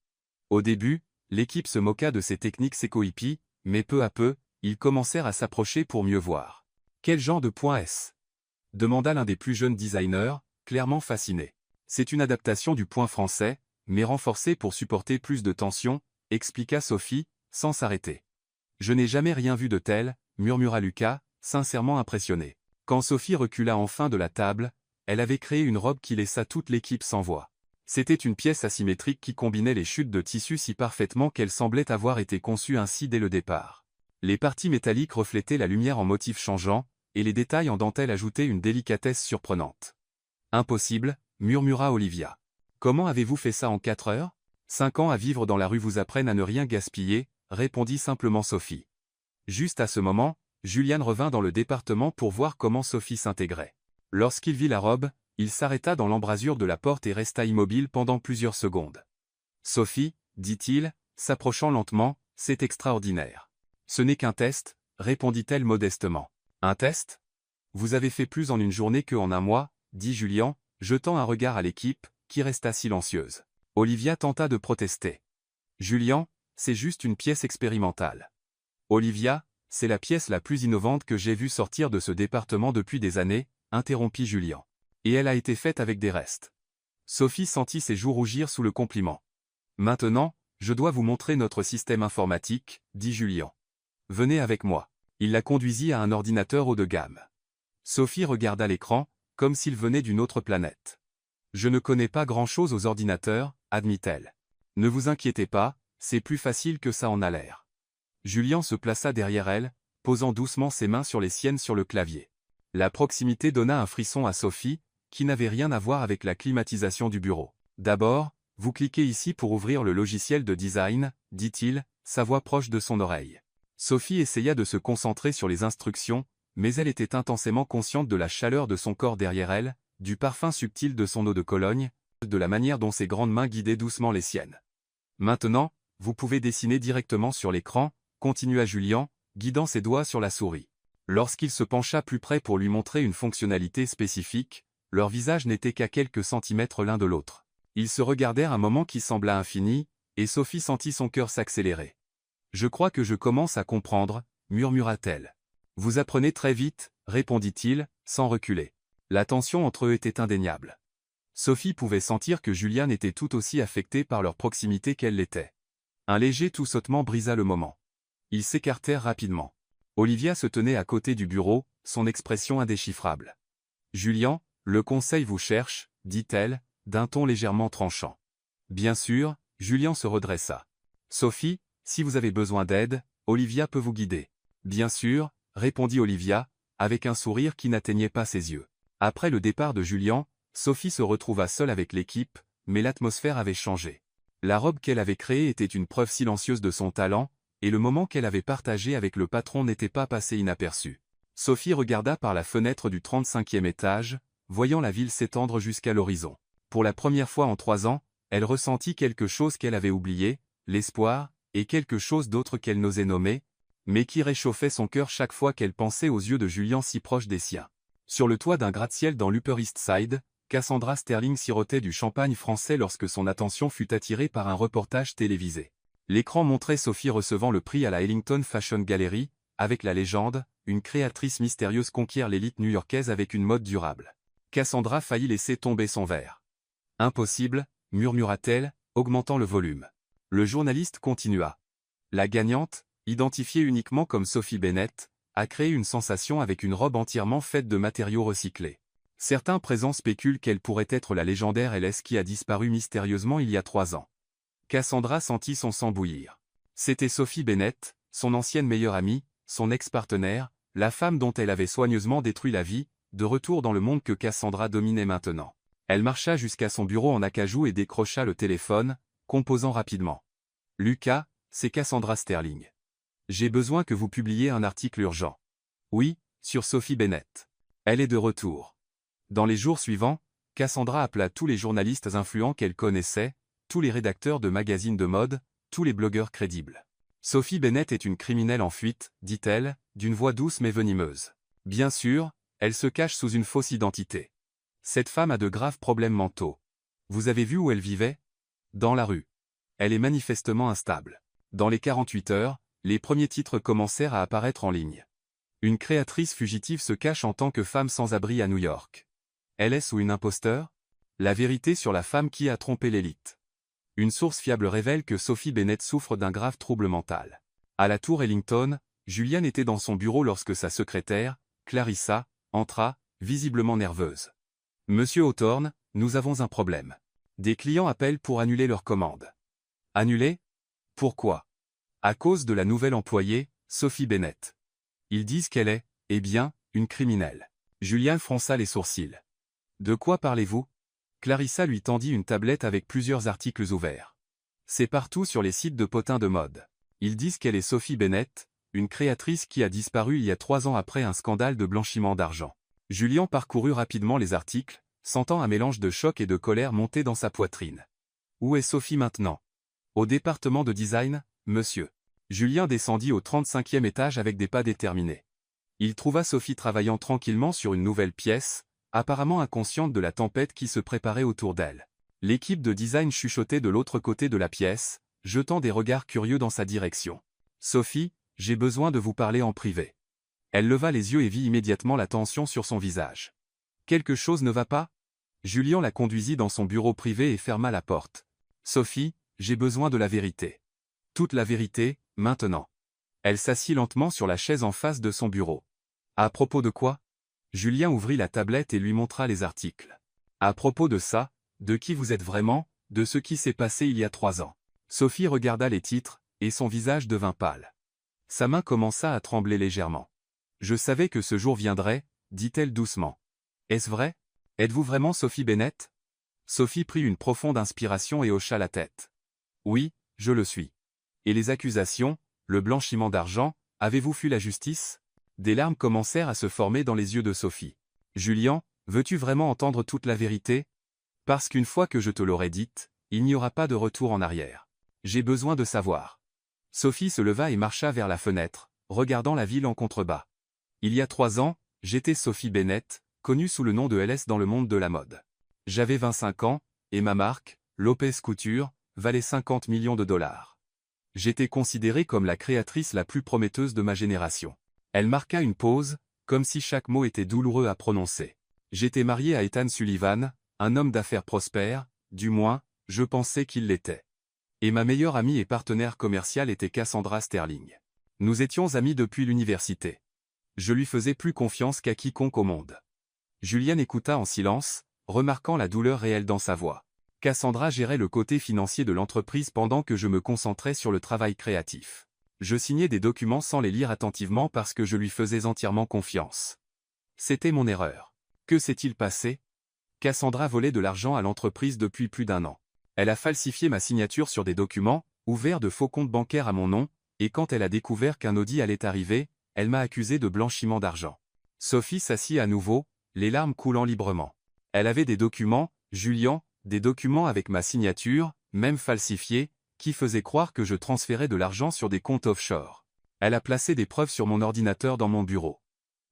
Au début, l'équipe se moqua de ses techniques sécoïpis, mais peu à peu, ils commencèrent à s'approcher pour mieux voir. « Quel genre de point est-ce » demanda l'un des plus jeunes designers, clairement fasciné. « C'est une adaptation du point français, mais renforcée pour supporter plus de tension, » expliqua Sophie, sans s'arrêter. « Je n'ai jamais rien vu de tel, » murmura Lucas, sincèrement impressionné. Quand Sophie recula enfin de la table, elle avait créé une robe qui laissa toute l'équipe sans voix. C'était une pièce asymétrique qui combinait les chutes de tissu si parfaitement qu'elle semblait avoir été conçue ainsi dès le départ. Les parties métalliques reflétaient la lumière en motifs changeants, et les détails en dentelle ajoutaient une délicatesse surprenante. « Impossible, » murmura Olivia. « Comment avez-vous fait ça en 4 heures ? 5 ans à vivre dans la rue vous apprennent à ne rien gaspiller, » répondit simplement Sophie. Juste à ce moment, Julien revint dans le département pour voir comment Sophie s'intégrait. Lorsqu'il vit la robe, il s'arrêta dans l'embrasure de la porte et resta immobile pendant plusieurs secondes. « Sophie, » dit-il, s'approchant lentement, « c'est extraordinaire. »« Ce n'est qu'un test, » répondit-elle modestement. « Un test ? Vous avez fait plus en une journée que en un mois, » dit Julien, jetant un regard à l'équipe, qui resta silencieuse. Olivia tenta de protester. « Julien, c'est juste une pièce expérimentale. Olivia, c'est la pièce la plus innovante que j'ai vue sortir de ce département depuis des années, interrompit Julien. Et elle a été faite avec des restes. Sophie sentit ses joues rougir sous le compliment. Maintenant, je dois vous montrer notre système informatique, dit Julien. Venez avec moi. Il la conduisit à un ordinateur haut de gamme. Sophie regarda l'écran, comme s'il venait d'une autre planète. Je ne connais pas grand-chose aux ordinateurs, admit-elle. Ne vous inquiétez pas, c'est plus facile que ça en a l'air. Julien se plaça derrière elle, posant doucement ses mains sur les siennes sur le clavier. La proximité donna un frisson à Sophie, qui n'avait rien à voir avec la climatisation du bureau. D'abord, vous cliquez ici pour ouvrir le logiciel de design, dit-il, sa voix proche de son oreille. Sophie essaya de se concentrer sur les instructions, mais elle était intensément consciente de la chaleur de son corps derrière elle, du parfum subtil de son eau de Cologne, de la manière dont ses grandes mains guidaient doucement les siennes. Maintenant, vous pouvez dessiner directement sur l'écran, continua Julien, guidant ses doigts sur la souris. Lorsqu'il se pencha plus près pour lui montrer une fonctionnalité spécifique, leurs visages n'étaient qu'à quelques centimètres l'un de l'autre. Ils se regardèrent un moment qui sembla infini, et Sophie sentit son cœur s'accélérer. « Je crois que je commence à comprendre, » murmura-t-elle. « Vous apprenez très vite, » répondit-il, sans reculer. La tension entre eux était indéniable. Sophie pouvait sentir que Julien était tout aussi affecté par leur proximité qu'elle l'était. Un léger tout-sautement brisa le moment. Ils s'écartèrent rapidement. Olivia se tenait à côté du bureau, son expression indéchiffrable. « Julien, le conseil vous cherche, » dit-elle, d'un ton légèrement tranchant. Bien sûr, Julien se redressa. « Sophie, si vous avez besoin d'aide, Olivia peut vous guider. » Bien sûr, répondit Olivia, avec un sourire qui n'atteignait pas ses yeux. Après le départ de Julien, Sophie se retrouva seule avec l'équipe, mais l'atmosphère avait changé. La robe qu'elle avait créée était une preuve silencieuse de son talent, et le moment qu'elle avait partagé avec le patron n'était pas passé inaperçu. Sophie regarda par la fenêtre du 35e étage, voyant la ville s'étendre jusqu'à l'horizon. Pour la première fois en 3 ans, elle ressentit quelque chose qu'elle avait oublié, l'espoir, et quelque chose d'autre qu'elle n'osait nommer, mais qui réchauffait son cœur chaque fois qu'elle pensait aux yeux de Julien si proches des siens. Sur le toit d'un gratte-ciel dans l'Upper East Side, Cassandra Sterling sirotait du champagne français lorsque son attention fut attirée par un reportage télévisé. L'écran montrait Sophie recevant le prix à la Ellington Fashion Gallery, avec la légende, une créatrice mystérieuse conquiert l'élite new-yorkaise avec une mode durable. Cassandra faillit laisser tomber son verre. « Impossible », murmura-t-elle, augmentant le volume. Le journaliste continua. La gagnante, identifiée uniquement comme Sophie Bennett, a créé une sensation avec une robe entièrement faite de matériaux recyclés. Certains présents spéculent qu'elle pourrait être la légendaire LS qui a disparu mystérieusement il y a 3 ans. Cassandra sentit son sang bouillir. C'était Sophie Bennett, son ancienne meilleure amie, son ex-partenaire, la femme dont elle avait soigneusement détruit la vie, de retour dans le monde que Cassandra dominait maintenant. Elle marcha jusqu'à son bureau en acajou et décrocha le téléphone, composant rapidement. « Lucas, c'est Cassandra Sterling. J'ai besoin que vous publiiez un article urgent. »« Oui, sur Sophie Bennett. Elle est de retour. » Dans les jours suivants, Cassandra appela tous les journalistes influents qu'elle connaissait, tous les rédacteurs de magazines de mode, tous les blogueurs crédibles. « Sophie Bennett est une criminelle en fuite, » dit-elle, d'une voix douce mais venimeuse. « Bien sûr, elle se cache sous une fausse identité. Cette femme a de graves problèmes mentaux. Vous avez vu où elle vivait? Dans la rue. Elle est manifestement instable. » Dans les 48 heures, les premiers titres commencèrent à apparaître en ligne. Une créatrice fugitive se cache en tant que femme sans abri à New York. LS ou une imposteur? La vérité sur la femme qui a trompé l'élite. Une source fiable révèle que Sophie Bennett souffre d'un grave trouble mental. À la tour Ellington, Julian était dans son bureau lorsque sa secrétaire, Clarissa, entra, visiblement nerveuse. « Monsieur Hawthorne, nous avons un problème. Des clients appellent pour annuler leur commande. » Annuler? Pourquoi? À cause de la nouvelle employée, Sophie Bennett. Ils disent qu'elle est, eh bien, une criminelle. Julian fronça les sourcils. De quoi parlez-vous? Clarissa lui tendit une tablette avec plusieurs articles ouverts. C'est partout sur les sites de potins de mode. Ils disent qu'elle est Sophie Bennett, une créatrice qui a disparu il y a 3 ans après un scandale de blanchiment d'argent. Julien parcourut rapidement les articles, sentant un mélange de choc et de colère monter dans sa poitrine. Où est Sophie maintenant? Au département de design, monsieur. Julien descendit au 35e étage avec des pas déterminés. Il trouva Sophie travaillant tranquillement sur une nouvelle pièce, apparemment inconsciente de la tempête qui se préparait autour d'elle. L'équipe de design chuchotait de l'autre côté de la pièce, jetant des regards curieux dans sa direction. « Sophie, j'ai besoin de vous parler en privé. » Elle leva les yeux et vit immédiatement la tension sur son visage. « Quelque chose ne va pas ?» Julien la conduisit dans son bureau privé et ferma la porte. « Sophie, j'ai besoin de la vérité. Toute la vérité, maintenant. » Elle s'assit lentement sur la chaise en face de son bureau. « À propos de quoi ?» Julien ouvrit la tablette et lui montra les articles. « À propos de ça, de qui vous êtes vraiment, de ce qui s'est passé il y a 3 ans. » Sophie regarda les titres, et son visage devint pâle. Sa main commença à trembler légèrement. « Je savais que ce jour viendrait, » dit-elle doucement. « Est-ce vrai? Êtes-vous vraiment Sophie Bennett ?» Sophie prit une profonde inspiration et hocha la tête. « Oui, je le suis. » « Et les accusations, le blanchiment d'argent, avez-vous fui la justice ?» Des larmes commencèrent à se former dans les yeux de Sophie. « Julien, veux-tu vraiment entendre toute la vérité? Parce qu'une fois que je te l'aurai dite, il n'y aura pas de retour en arrière. J'ai besoin de savoir. » Sophie se leva et marcha vers la fenêtre, regardant la ville en contrebas. « Il y a 3 ans, j'étais Sophie Bennett, connue sous le nom de LS dans le monde de la mode. J'avais 25 ans, et ma marque, Lopez Couture, valait 50 millions de dollars. J'étais considérée comme la créatrice la plus prometteuse de ma génération. » Elle marqua une pause, comme si chaque mot était douloureux à prononcer. « J'étais mariée à Ethan Sullivan, un homme d'affaires prospère, du moins, je pensais qu'il l'était. Et ma meilleure amie et partenaire commerciale était Cassandra Sterling. Nous étions amis depuis l'université. Je lui faisais plus confiance qu'à quiconque au monde. » Julien écouta en silence, remarquant la douleur réelle dans sa voix. Cassandra gérait le côté financier de l'entreprise pendant que je me concentrais sur le travail créatif. Je signais des documents sans les lire attentivement parce que je lui faisais entièrement confiance. C'était mon erreur. Que s'est-il passé? Cassandra volait de l'argent à l'entreprise depuis plus d'1 an. Elle a falsifié ma signature sur des documents, ouvert de faux comptes bancaires à mon nom, et quand elle a découvert qu'un audit allait arriver, elle m'a accusé de blanchiment d'argent. Sophie s'assit à nouveau, les larmes coulant librement. Elle avait des documents, Julien, des documents avec ma signature, même falsifiés, qui faisaient croire que je transférais de l'argent sur des comptes offshore. Elle a placé des preuves sur mon ordinateur dans mon bureau.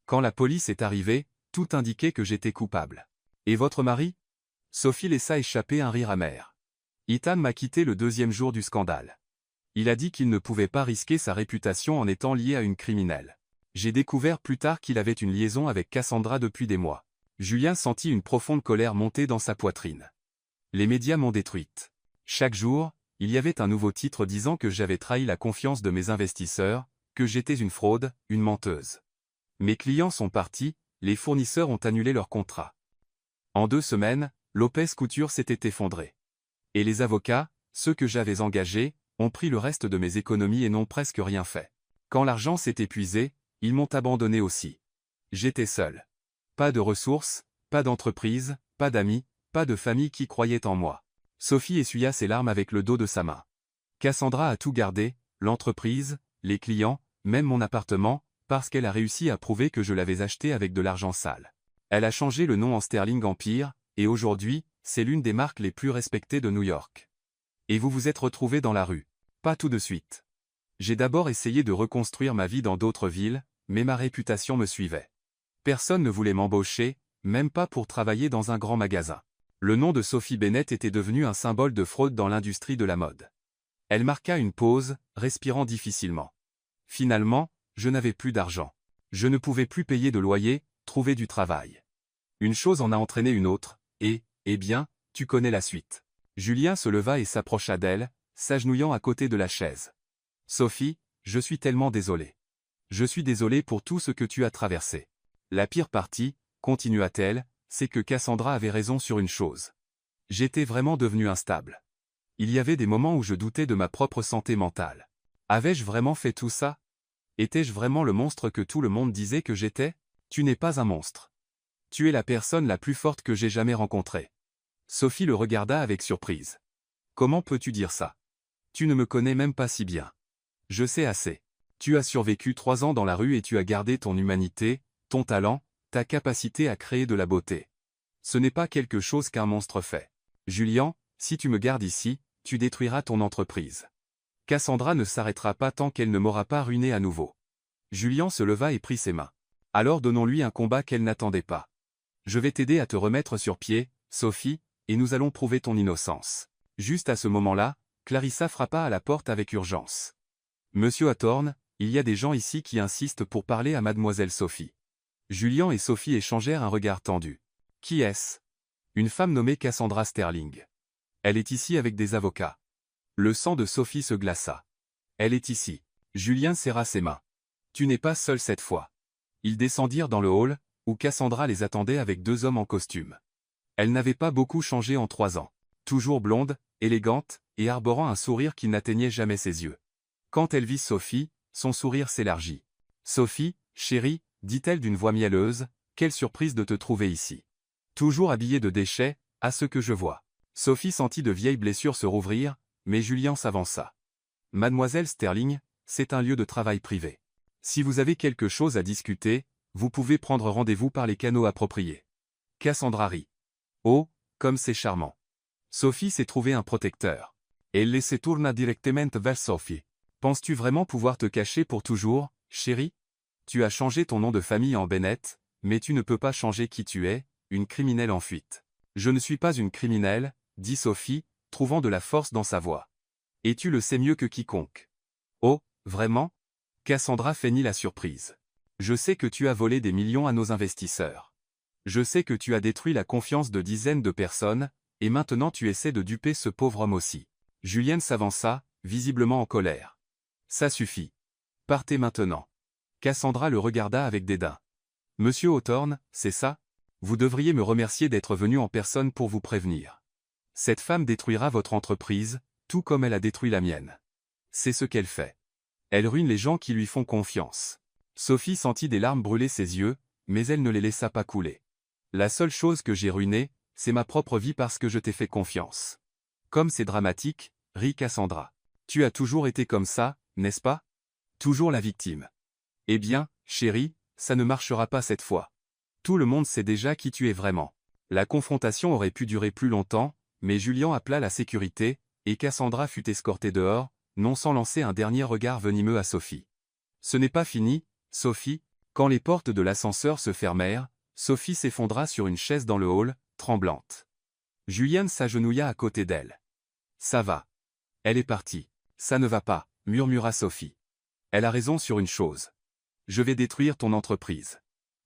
Quand la police est arrivée, tout indiquait que j'étais coupable. Et votre mari? Sophie laissa échapper un rire amer. Ethan m'a quitté le 2e jour du scandale. Il a dit qu'il ne pouvait pas risquer sa réputation en étant lié à une criminelle. J'ai découvert plus tard qu'il avait une liaison avec Cassandra depuis des mois. Julien sentit une profonde colère monter dans sa poitrine. Les médias m'ont détruite. Chaque jour, il y avait un nouveau titre disant que j'avais trahi la confiance de mes investisseurs, que j'étais une fraude, une menteuse. Mes clients sont partis, les fournisseurs ont annulé leurs contrats. En 2 semaines, Lopez Couture s'était effondré. Et les avocats, ceux que j'avais engagés, ont pris le reste de mes économies et n'ont presque rien fait. Quand l'argent s'est épuisé, ils m'ont abandonné aussi. J'étais seul. Pas de ressources, pas d'entreprise, pas d'amis, pas de famille qui croyait en moi. Sophie essuya ses larmes avec le dos de sa main. Cassandra a tout gardé, l'entreprise, les clients, même mon appartement, parce qu'elle a réussi à prouver que je l'avais acheté avec de l'argent sale. Elle a changé le nom en Sterling Empire, et aujourd'hui, c'est l'une des marques les plus respectées de New York. Et vous vous êtes retrouvés dans la rue. Pas tout de suite. J'ai d'abord essayé de reconstruire ma vie dans d'autres villes, mais ma réputation me suivait. Personne ne voulait m'embaucher, même pas pour travailler dans un grand magasin. Le nom de Sophie Bennett était devenu un symbole de fraude dans l'industrie de la mode. Elle marqua une pause, respirant difficilement. Finalement, je n'avais plus d'argent. Je ne pouvais plus payer de loyer, trouver du travail. Une chose en a entraîné une autre, et, eh bien, tu connais la suite. Julien se leva et s'approcha d'elle, s'agenouillant à côté de la chaise. « Sophie, je suis tellement désolé. Je suis désolé pour tout ce que tu as traversé. La pire partie, continua-t-elle, c'est que Cassandra avait raison sur une chose. J'étais vraiment devenu instable. Il y avait des moments où je doutais de ma propre santé mentale. Avais-je vraiment fait tout ça? Étais-je vraiment le monstre que tout le monde disait que j'étais? Tu n'es pas un monstre. Tu es la personne la plus forte que j'ai jamais rencontrée. » Sophie le regarda avec surprise. « Comment peux-tu dire ça? Tu ne me connais même pas si bien. Je sais assez. Tu as survécu 3 ans dans la rue et tu as gardé ton humanité, ton talent, ta capacité à créer de la beauté. Ce n'est pas quelque chose qu'un monstre fait. Julien, si tu me gardes ici, tu détruiras ton entreprise. Cassandra ne s'arrêtera pas tant qu'elle ne m'aura pas ruiné à nouveau. » Julien se leva et prit ses mains. « Alors donnons-lui un combat qu'elle n'attendait pas. Je vais t'aider à te remettre sur pied, Sophie, et nous allons prouver ton innocence. » Juste à ce moment-là, Clarissa frappa à la porte avec urgence. Monsieur Hawthorne, il y a des gens ici qui insistent pour parler à mademoiselle Sophie. Julian et Sophie échangèrent un regard tendu. Qui est-ce? Une femme nommée Cassandra Sterling. Elle est ici avec des avocats. Le sang de Sophie se glaça. Elle est ici. Julien serra ses mains. Tu n'es pas seul cette fois. Ils descendirent dans le hall, où Cassandra les attendait avec 2 hommes en costume. Elle n'avait pas beaucoup changé en 3 ans. Toujours blonde, élégante, et arborant un sourire qui n'atteignait jamais ses yeux. Quand elle vit Sophie, son sourire s'élargit. « Sophie, chérie, dit-elle d'une voix mielleuse, quelle surprise de te trouver ici. Toujours habillée de déchets, à ce que je vois. » Sophie sentit de vieilles blessures se rouvrir, mais Julien s'avança. « Mademoiselle Sterling, c'est un lieu de travail privé. Si vous avez quelque chose à discuter, vous pouvez prendre rendez-vous par les canaux appropriés. » Cassandra rit. « Oh, comme c'est charmant. » Sophie s'est trouvé un protecteur. Elle se tourna directement vers Sophie. « Penses-tu vraiment pouvoir te cacher pour toujours, chérie? Tu as changé ton nom de famille en Bennett, mais tu ne peux pas changer qui tu es, une criminelle en fuite. »« Je ne suis pas une criminelle, » dit Sophie, trouvant de la force dans sa voix. « Et tu le sais mieux que quiconque. »« Oh, vraiment ?» Cassandra feignit la surprise. « Je sais que tu as volé des millions à nos investisseurs. Je sais que tu as détruit la confiance de dizaines de personnes, et maintenant tu essaies de duper ce pauvre homme aussi. » Julienne s'avança, visiblement en colère. « Ça suffit. Partez maintenant. » Cassandra le regarda avec dédain. « Monsieur Hawthorne, c'est ça? Vous devriez me remercier d'être venu en personne pour vous prévenir. Cette femme détruira votre entreprise, tout comme elle a détruit la mienne. C'est ce qu'elle fait. Elle ruine les gens qui lui font confiance. » Sophie sentit des larmes brûler ses yeux, mais elle ne les laissa pas couler. « La seule chose que j'ai ruinée, c'est ma propre vie parce que je t'ai fait confiance. » Comme c'est dramatique, rit Cassandra. « Tu as toujours été comme ça, n'est-ce pas? Toujours la victime. Eh bien, chérie, ça ne marchera pas cette fois. Tout le monde sait déjà qui tu es vraiment. » La confrontation aurait pu durer plus longtemps, mais Julien appela la sécurité, et Cassandra fut escortée dehors, non sans lancer un dernier regard venimeux à Sophie. Ce n'est pas fini, Sophie. Quand les portes de l'ascenseur se fermèrent, Sophie s'effondra sur une chaise dans le hall, tremblante. Julien s'agenouilla à côté d'elle. « Ça va. Elle est partie. »« Ça ne va pas, » murmura Sophie. « Elle a raison sur une chose. Je vais détruire ton entreprise.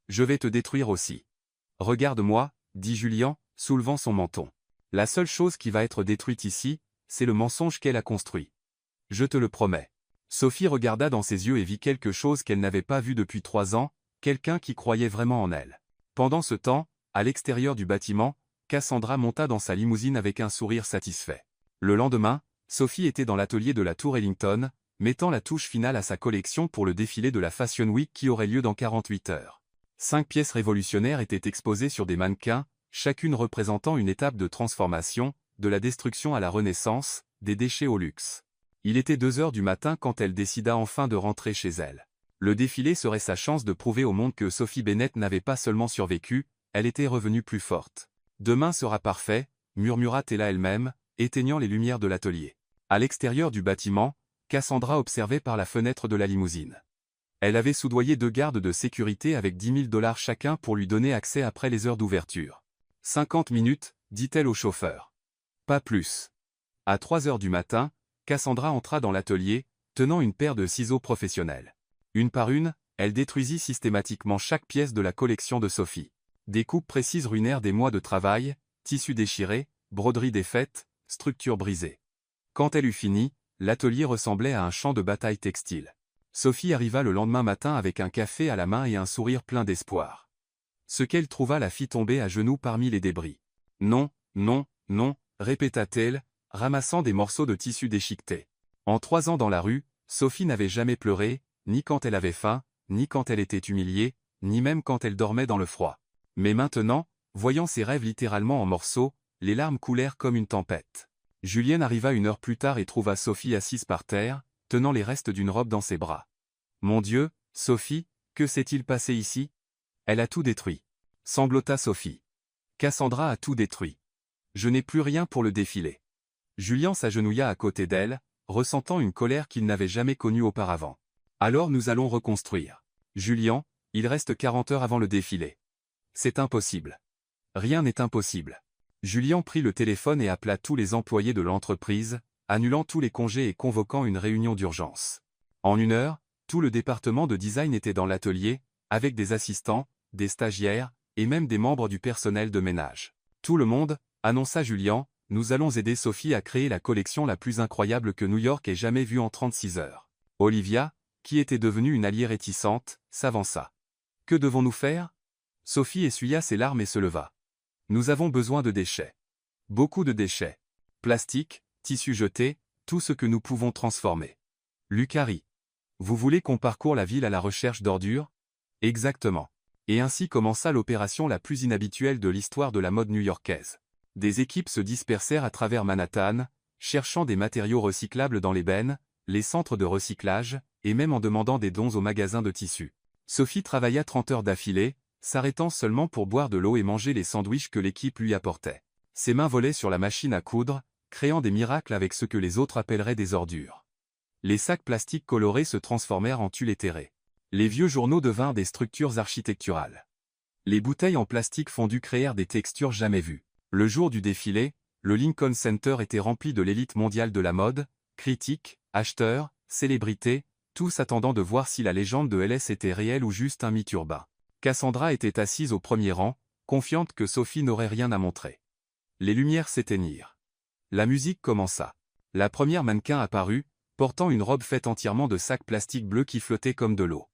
Je vais te détruire aussi. »« Regarde-moi, » dit Julien, soulevant son menton. « La seule chose qui va être détruite ici, c'est le mensonge qu'elle a construit. Je te le promets. » Sophie regarda dans ses yeux et vit quelque chose qu'elle n'avait pas vu depuis 3 ans, quelqu'un qui croyait vraiment en elle. Pendant ce temps, à l'extérieur du bâtiment, Cassandra monta dans sa limousine avec un sourire satisfait. Le lendemain, Sophie était dans l'atelier de la Tour Ellington, mettant la touche finale à sa collection pour le défilé de la Fashion Week qui aurait lieu dans 48 heures. 5 pièces révolutionnaires étaient exposées sur des mannequins, chacune représentant une étape de transformation, de la destruction à la renaissance, des déchets au luxe. Il était 2 heures du matin quand elle décida enfin de rentrer chez elle. Le défilé serait sa chance de prouver au monde que Sophie Bennett n'avait pas seulement survécu, elle était revenue plus forte. « Demain sera parfait », murmura-t-elle à elle-même, éteignant les lumières de l'atelier. À l'extérieur du bâtiment, Cassandra observait par la fenêtre de la limousine. Elle avait soudoyé 2 gardes de sécurité avec $10 000 chacun pour lui donner accès après les heures d'ouverture. « 50 minutes, dit-elle au chauffeur. Pas plus. » À 3 heures du matin, Cassandra entra dans l'atelier, tenant une paire de ciseaux professionnels. Une par une, elle détruisit systématiquement chaque pièce de la collection de Sophie. Des coupes précises ruinèrent des mois de travail, tissus déchirés, broderies défaites, structures brisées. Quand elle eut fini, l'atelier ressemblait à un champ de bataille textile. Sophie arriva le lendemain matin avec un café à la main et un sourire plein d'espoir. Ce qu'elle trouva la fit tomber à genoux parmi les débris. « Non, non, non », répéta-t-elle, ramassant des morceaux de tissu déchiquetés. En 3 ans dans la rue, Sophie n'avait jamais pleuré, ni quand elle avait faim, ni quand elle était humiliée, ni même quand elle dormait dans le froid. Mais maintenant, voyant ses rêves littéralement en morceaux, les larmes coulèrent comme une tempête. Julienne arriva 1 heure plus tard et trouva Sophie assise par terre, tenant les restes d'une robe dans ses bras. « Mon Dieu, Sophie, que s'est-il passé ici? Elle a tout détruit. » sanglota Sophie. « Cassandra a tout détruit. Je n'ai plus rien pour le défilé. » Julien s'agenouilla à côté d'elle, ressentant une colère qu'il n'avait jamais connue auparavant. « Alors nous allons reconstruire. Julien, il reste 40 heures avant le défilé. C'est impossible. » « Rien n'est impossible. » Julien prit le téléphone et appela tous les employés de l'entreprise, annulant tous les congés et convoquant une réunion d'urgence. En 1 heure, tout le département de design était dans l'atelier, avec des assistants, des stagiaires, et même des membres du personnel de ménage. Tout le monde, annonça Julian, nous allons aider Sophie à créer la collection la plus incroyable que New York ait jamais vue en 36 heures. Olivia, qui était devenue une alliée réticente, s'avança. Que devons-nous faire? Sophie essuya ses larmes et se leva. Nous avons besoin de déchets. Beaucoup de déchets. Plastique, tissus jetés, tout ce que nous pouvons transformer. Lucari. Vous voulez qu'on parcourt la ville à la recherche d'ordures? Exactement. Et ainsi commença l'opération la plus inhabituelle de l'histoire de la mode new-yorkaise. Des équipes se dispersèrent à travers Manhattan, cherchant des matériaux recyclables dans les bennes, les centres de recyclage, et même en demandant des dons aux magasins de tissus. Sophie travailla 30 heures d'affilée, s'arrêtant seulement pour boire de l'eau et manger les sandwichs que l'équipe lui apportait. Ses mains volaient sur la machine à coudre, créant des miracles avec ce que les autres appelleraient des ordures. Les sacs plastiques colorés se transformèrent en tuiles éthérées. Les vieux journaux devinrent des structures architecturales. Les bouteilles en plastique fondu créèrent des textures jamais vues. Le jour du défilé, le Lincoln Center était rempli de l'élite mondiale de la mode, critiques, acheteurs, célébrités, tous attendant de voir si la légende de LS était réelle ou juste un mythe urbain. Cassandra était assise au premier rang, confiante que Sophie n'aurait rien à montrer. Les lumières s'éteignirent. La musique commença. La première mannequin apparut, portant une robe faite entièrement de sacs plastiques bleus qui flottaient comme de l'eau.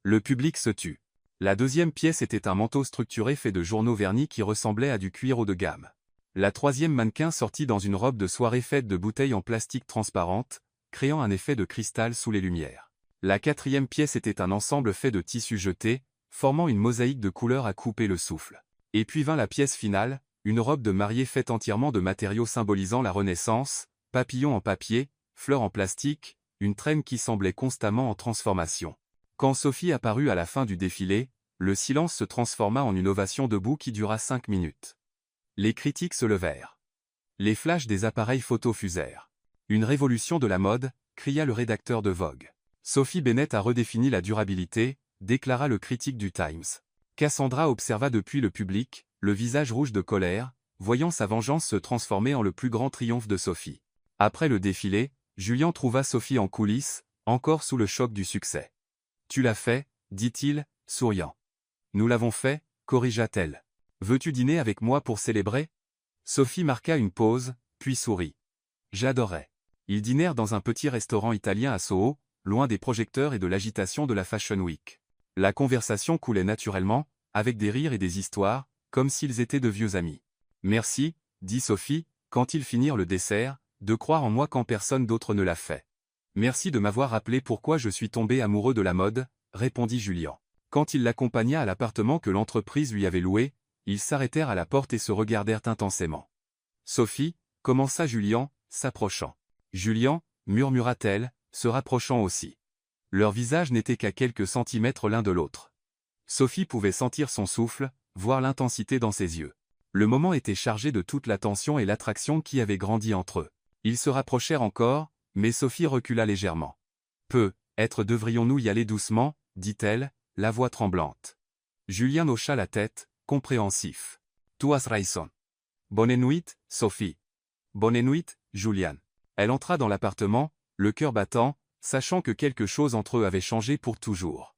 Le public se tut. La deuxième pièce était un manteau structuré fait de journaux vernis qui ressemblait à du cuir haut de gamme. La troisième mannequin sortit dans une robe de soirée faite de bouteilles en plastique transparente, créant un effet de cristal sous les lumières. La quatrième pièce était un ensemble fait de tissus jetés, formant une mosaïque de couleurs à couper le souffle. Et puis vint la pièce finale, une robe de mariée faite entièrement de matériaux symbolisant la Renaissance, papillons en papier, fleurs en plastique, une traîne qui semblait constamment en transformation. Quand Sophie apparut à la fin du défilé, le silence se transforma en une ovation debout qui dura 5 minutes. Les critiques se levèrent. Les flashs des appareils photo fusèrent. Une révolution de la mode, cria le rédacteur de Vogue. Sophie Bennett a redéfini la durabilité, déclara le critique du Times. Cassandra observa depuis le public, le visage rouge de colère, voyant sa vengeance se transformer en le plus grand triomphe de Sophie. Après le défilé, Julian trouva Sophie en coulisses, encore sous le choc du succès. « Tu l'as fait, dit-il, souriant. « Nous l'avons fait, corrigea-t-elle. Veux-tu dîner avec moi pour célébrer ?» Sophie marqua une pause, puis sourit. « J'adorais. » Ils dînèrent dans un petit restaurant italien à Soho, loin des projecteurs et de l'agitation de la Fashion Week. La conversation coulait naturellement, avec des rires et des histoires, comme s'ils étaient de vieux amis. « Merci, dit Sophie, quand ils finirent le dessert, de croire en moi quand personne d'autre ne l'a fait. Merci de m'avoir rappelé pourquoi je suis tombé amoureux de la mode, répondit Julian. Quand il l'accompagna à l'appartement que l'entreprise lui avait loué, ils s'arrêtèrent à la porte et se regardèrent intensément. Sophie, commença Julian, s'approchant. Julian, murmura-t-elle, se rapprochant aussi. Leurs visages n'étaient qu'à quelques centimètres l'un de l'autre. Sophie pouvait sentir son souffle, voir l'intensité dans ses yeux. Le moment était chargé de toute la tension et l'attraction qui avait grandi entre eux. Ils se rapprochèrent encore, mais Sophie recula légèrement. « Devrions-nous y aller doucement ?» dit-elle, la voix tremblante. Julien hocha la tête, compréhensif. « Tu has raison. Bonne nuit, Sophie. Bonne nuit, Julian. » Elle entra dans l'appartement, le cœur battant, sachant que quelque chose entre eux avait changé pour toujours.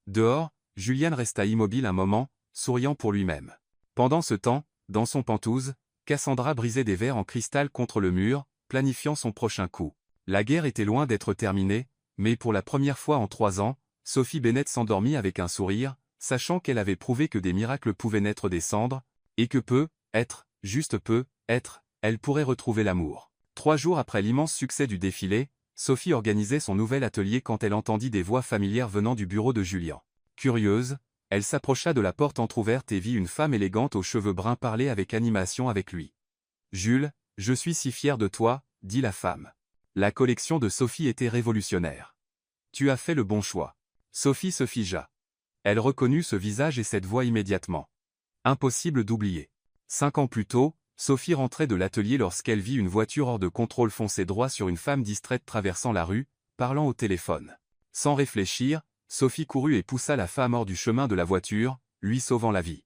Dehors, Julian resta immobile un moment, souriant pour lui-même. Pendant ce temps, dans son pantouse, Cassandra brisait des verres en cristal contre le mur, planifiant son prochain coup. La guerre était loin d'être terminée, mais pour la première fois en 3 ans, Sophie Bennett s'endormit avec un sourire, sachant qu'elle avait prouvé que des miracles pouvaient naître des cendres, et que juste peu, elle pourrait retrouver l'amour. 3 jours après l'immense succès du défilé, Sophie organisait son nouvel atelier quand elle entendit des voix familières venant du bureau de Julian. Curieuse, elle s'approcha de la porte entr'ouverte et vit une femme élégante aux cheveux bruns parler avec animation avec lui. « Jules, je suis si fière de toi, » dit la femme. La collection de Sophie était révolutionnaire. Tu as fait le bon choix. Sophie se figea. Elle reconnut ce visage et cette voix immédiatement. Impossible d'oublier. 5 ans plus tôt, Sophie rentrait de l'atelier lorsqu'elle vit une voiture hors de contrôle foncer droit sur une femme distraite traversant la rue, parlant au téléphone. Sans réfléchir, Sophie courut et poussa la femme hors du chemin de la voiture, lui sauvant la vie.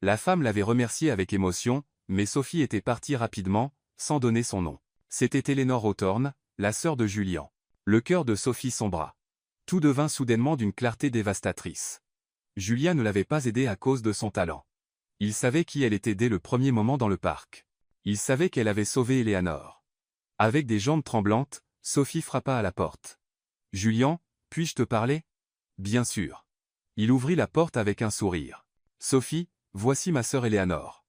La femme l'avait remerciée avec émotion, mais Sophie était partie rapidement, sans donner son nom. C'était Eleanor Hawthorne, la sœur de Julian. Le cœur de Sophie sombra. Tout devint soudainement d'une clarté dévastatrice. Julian ne l'avait pas aidée à cause de son talent. Il savait qui elle était dès le premier moment dans le parc. Il savait qu'elle avait sauvé Eleanor. Avec des jambes tremblantes, Sophie frappa à la porte. « Julian, puis-je te parler ?»« Bien sûr. » Il ouvrit la porte avec un sourire. « Sophie, voici ma sœur Eleanor. »«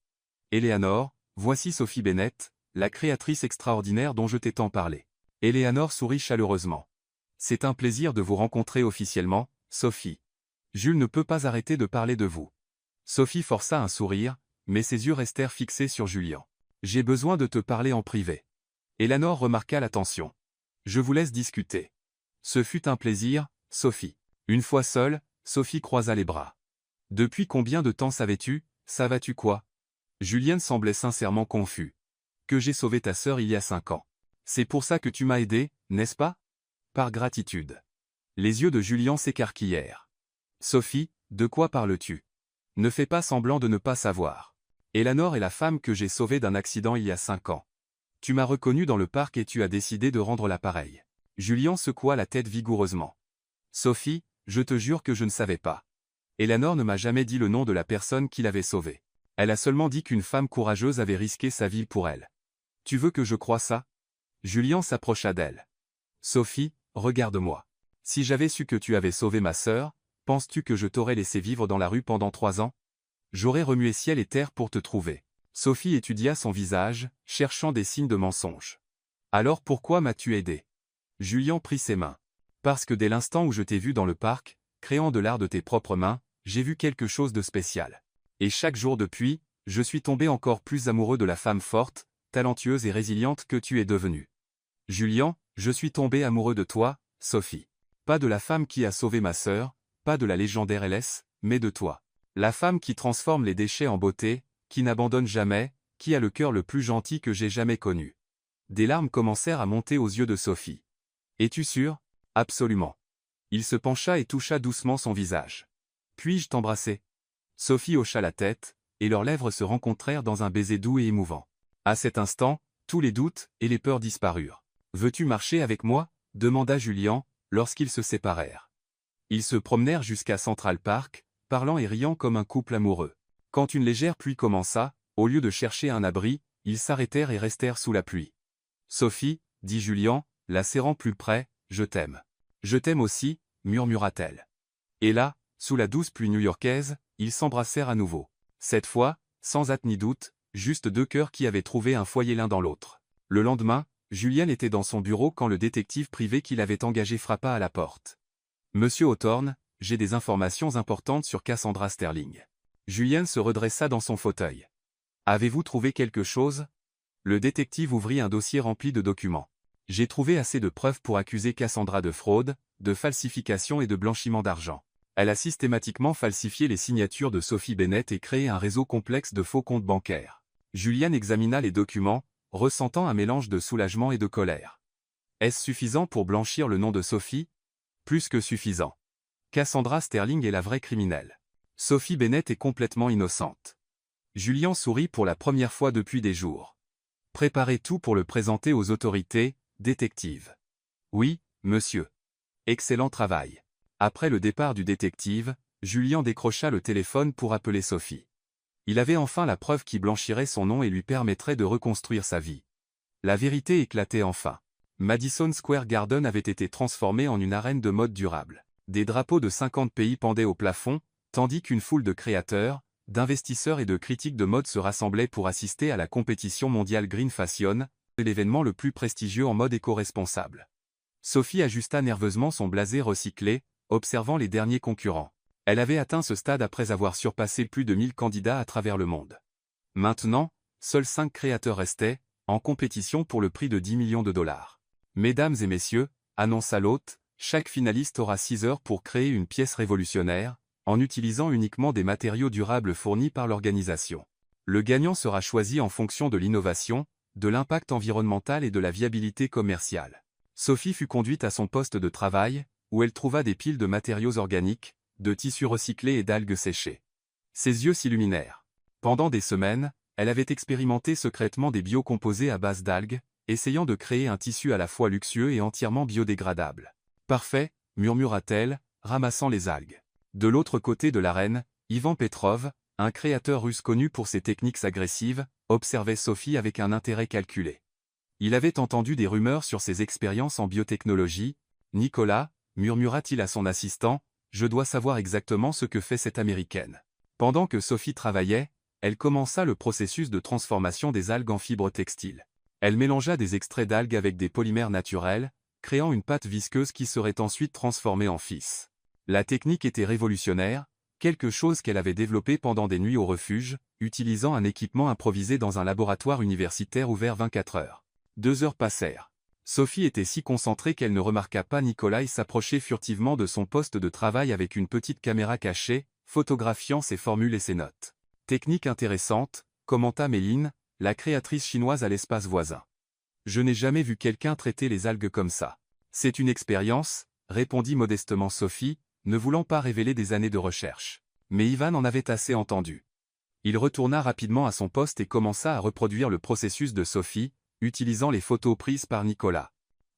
Eleanor, voici Sophie Bennett, la créatrice extraordinaire dont je t'ai tant parlé. » Eleanor sourit chaleureusement. « C'est un plaisir de vous rencontrer officiellement, Sophie. Jules ne peut pas arrêter de parler de vous. » Sophie força un sourire, mais ses yeux restèrent fixés sur Julian. « J'ai besoin de te parler en privé. » Eleanor remarqua la tension. « Je vous laisse discuter. » Ce fut un plaisir, Sophie. Une fois seule, Sophie croisa les bras. « Depuis combien de temps savais-tu, savais-tu quoi ?» Julien semblait sincèrement confus. « Que j'ai sauvé ta sœur il y a 5 ans. C'est pour ça que tu m'as aidé, n'est-ce pas ? » Par gratitude. Les yeux de Julien s'écarquillèrent. « Sophie, de quoi parles-tu ? Ne fais pas semblant de ne pas savoir. Eleanor est la femme que j'ai sauvée d'un accident il y a 5 ans. Tu m'as reconnu dans le parc et tu as décidé de rendre l'appareil. » Julien secoua la tête vigoureusement. « Sophie, je te jure que je ne savais pas. Eleanor ne m'a jamais dit le nom de la personne qui l'avait sauvée. Elle a seulement dit qu'une femme courageuse avait risqué sa vie pour elle. Tu veux que je croie ça ?» Julien s'approcha d'elle. « Sophie, regarde-moi. Si j'avais su que tu avais sauvé ma sœur, penses-tu que je t'aurais laissé vivre dans la rue pendant 3 ans ? J'aurais remué ciel et terre pour te trouver. » Sophie étudia son visage, cherchant des signes de mensonge. « Alors pourquoi m'as-tu aidé ?» Julien prit ses mains. « Parce que dès l'instant où je t'ai vu dans le parc, créant de l'art de tes propres mains, j'ai vu quelque chose de spécial. Et chaque jour depuis, je suis tombé encore plus amoureux de la femme forte, talentueuse et résiliente que tu es devenue. Julien, je suis tombé amoureux de toi, Sophie. Pas de la femme qui a sauvé ma sœur, pas de la légendaire LS, mais de toi. La femme qui transforme les déchets en beauté, qui n'abandonne jamais, qui a le cœur le plus gentil que j'ai jamais connu. » Des larmes commencèrent à monter aux yeux de Sophie. « Es-tu sûr ? » »« Absolument. » Il se pencha et toucha doucement son visage. « Puis-je t'embrasser ?» Sophie hocha la tête, et leurs lèvres se rencontrèrent dans un baiser doux et émouvant. À cet instant, tous les doutes et les peurs disparurent. « Veux-tu marcher avec moi ?» demanda Julien, lorsqu'ils se séparèrent. Ils se promenèrent jusqu'à Central Park, parlant et riant comme un couple amoureux. Quand une légère pluie commença, au lieu de chercher un abri, ils s'arrêtèrent et restèrent sous la pluie. « Sophie, » dit Julien, la serrant plus près, « je t'aime. »« Je t'aime aussi, » murmura-t-elle. Et là, sous la douce pluie new-yorkaise, ils s'embrassèrent à nouveau. Cette fois, sans hâte ni doute, juste 2 cœurs qui avaient trouvé un foyer l'un dans l'autre. Le lendemain, Julien était dans son bureau quand le détective privé qu'il avait engagé frappa à la porte. « Monsieur Hawthorne, j'ai des informations importantes sur Cassandra Sterling. » Julien se redressa dans son fauteuil. « Avez-vous trouvé quelque chose ?» Le détective ouvrit un dossier rempli de documents. « J'ai trouvé assez de preuves pour accuser Cassandra de fraude, de falsification et de blanchiment d'argent. Elle a systématiquement falsifié les signatures de Sophie Bennett et créé un réseau complexe de faux comptes bancaires. » Julien examina les documents, ressentant un mélange de soulagement et de colère. Est-ce suffisant pour blanchir le nom de Sophie ? Plus que suffisant. Cassandra Sterling est la vraie criminelle. Sophie Bennett est complètement innocente. Julien sourit pour la première fois depuis des jours. Préparez tout pour le présenter aux autorités, détective. Oui, monsieur. Excellent travail. Après le départ du détective, Julien décrocha le téléphone pour appeler Sophie. Il avait enfin la preuve qui blanchirait son nom et lui permettrait de reconstruire sa vie. La vérité éclatait enfin. Madison Square Garden avait été transformé en une arène de mode durable. Des drapeaux de 50 pays pendaient au plafond, tandis qu'une foule de créateurs, d'investisseurs et de critiques de mode se rassemblaient pour assister à la compétition mondiale Green Fashion, l'événement le plus prestigieux en mode éco-responsable. Sophie ajusta nerveusement son blasé recyclé, observant les derniers concurrents. Elle avait atteint ce stade après avoir surpassé plus de 1000 candidats à travers le monde. Maintenant, seuls 5 créateurs restaient, en compétition pour le prix de 10 millions de dollars. « Mesdames et messieurs, » annonça l'hôte, chaque finaliste aura 6 heures pour créer une pièce révolutionnaire, en utilisant uniquement des matériaux durables fournis par l'organisation. Le gagnant sera choisi en fonction de l'innovation, de l'impact environnemental et de la viabilité commerciale. Sophie fut conduite à son poste de travail, où elle trouva des piles de matériaux organiques, de tissus recyclés et d'algues séchées. Ses yeux s'illuminèrent. Pendant des semaines, elle avait expérimenté secrètement des biocomposés à base d'algues, essayant de créer un tissu à la fois luxueux et entièrement biodégradable. « Parfait », murmura-t-elle, ramassant les algues. De l'autre côté de l'arène, Ivan Petrov, un créateur russe connu pour ses techniques agressives, observait Sophie avec un intérêt calculé. Il avait entendu des rumeurs sur ses expériences en biotechnologie. « Nicolas », murmura-t-il à son assistant, « je dois savoir exactement ce que fait cette Américaine. » Pendant que Sophie travaillait, elle commença le processus de transformation des algues en fibres textiles. Elle mélangea des extraits d'algues avec des polymères naturels, créant une pâte visqueuse qui serait ensuite transformée en fils. La technique était révolutionnaire, quelque chose qu'elle avait développé pendant des nuits au refuge, utilisant un équipement improvisé dans un laboratoire universitaire ouvert 24 heures. 2 heures passèrent. Sophie était si concentrée qu'elle ne remarqua pas Nikolai s'approcher furtivement de son poste de travail avec une petite caméra cachée, photographiant ses formules et ses notes. Technique intéressante, commenta Méline, la créatrice chinoise à l'espace voisin. Je n'ai jamais vu quelqu'un traiter les algues comme ça. C'est une expérience, répondit modestement Sophie, ne voulant pas révéler des années de recherche. Mais Ivan en avait assez entendu. Il retourna rapidement à son poste et commença à reproduire le processus de Sophie, utilisant les photos prises par Nicolas.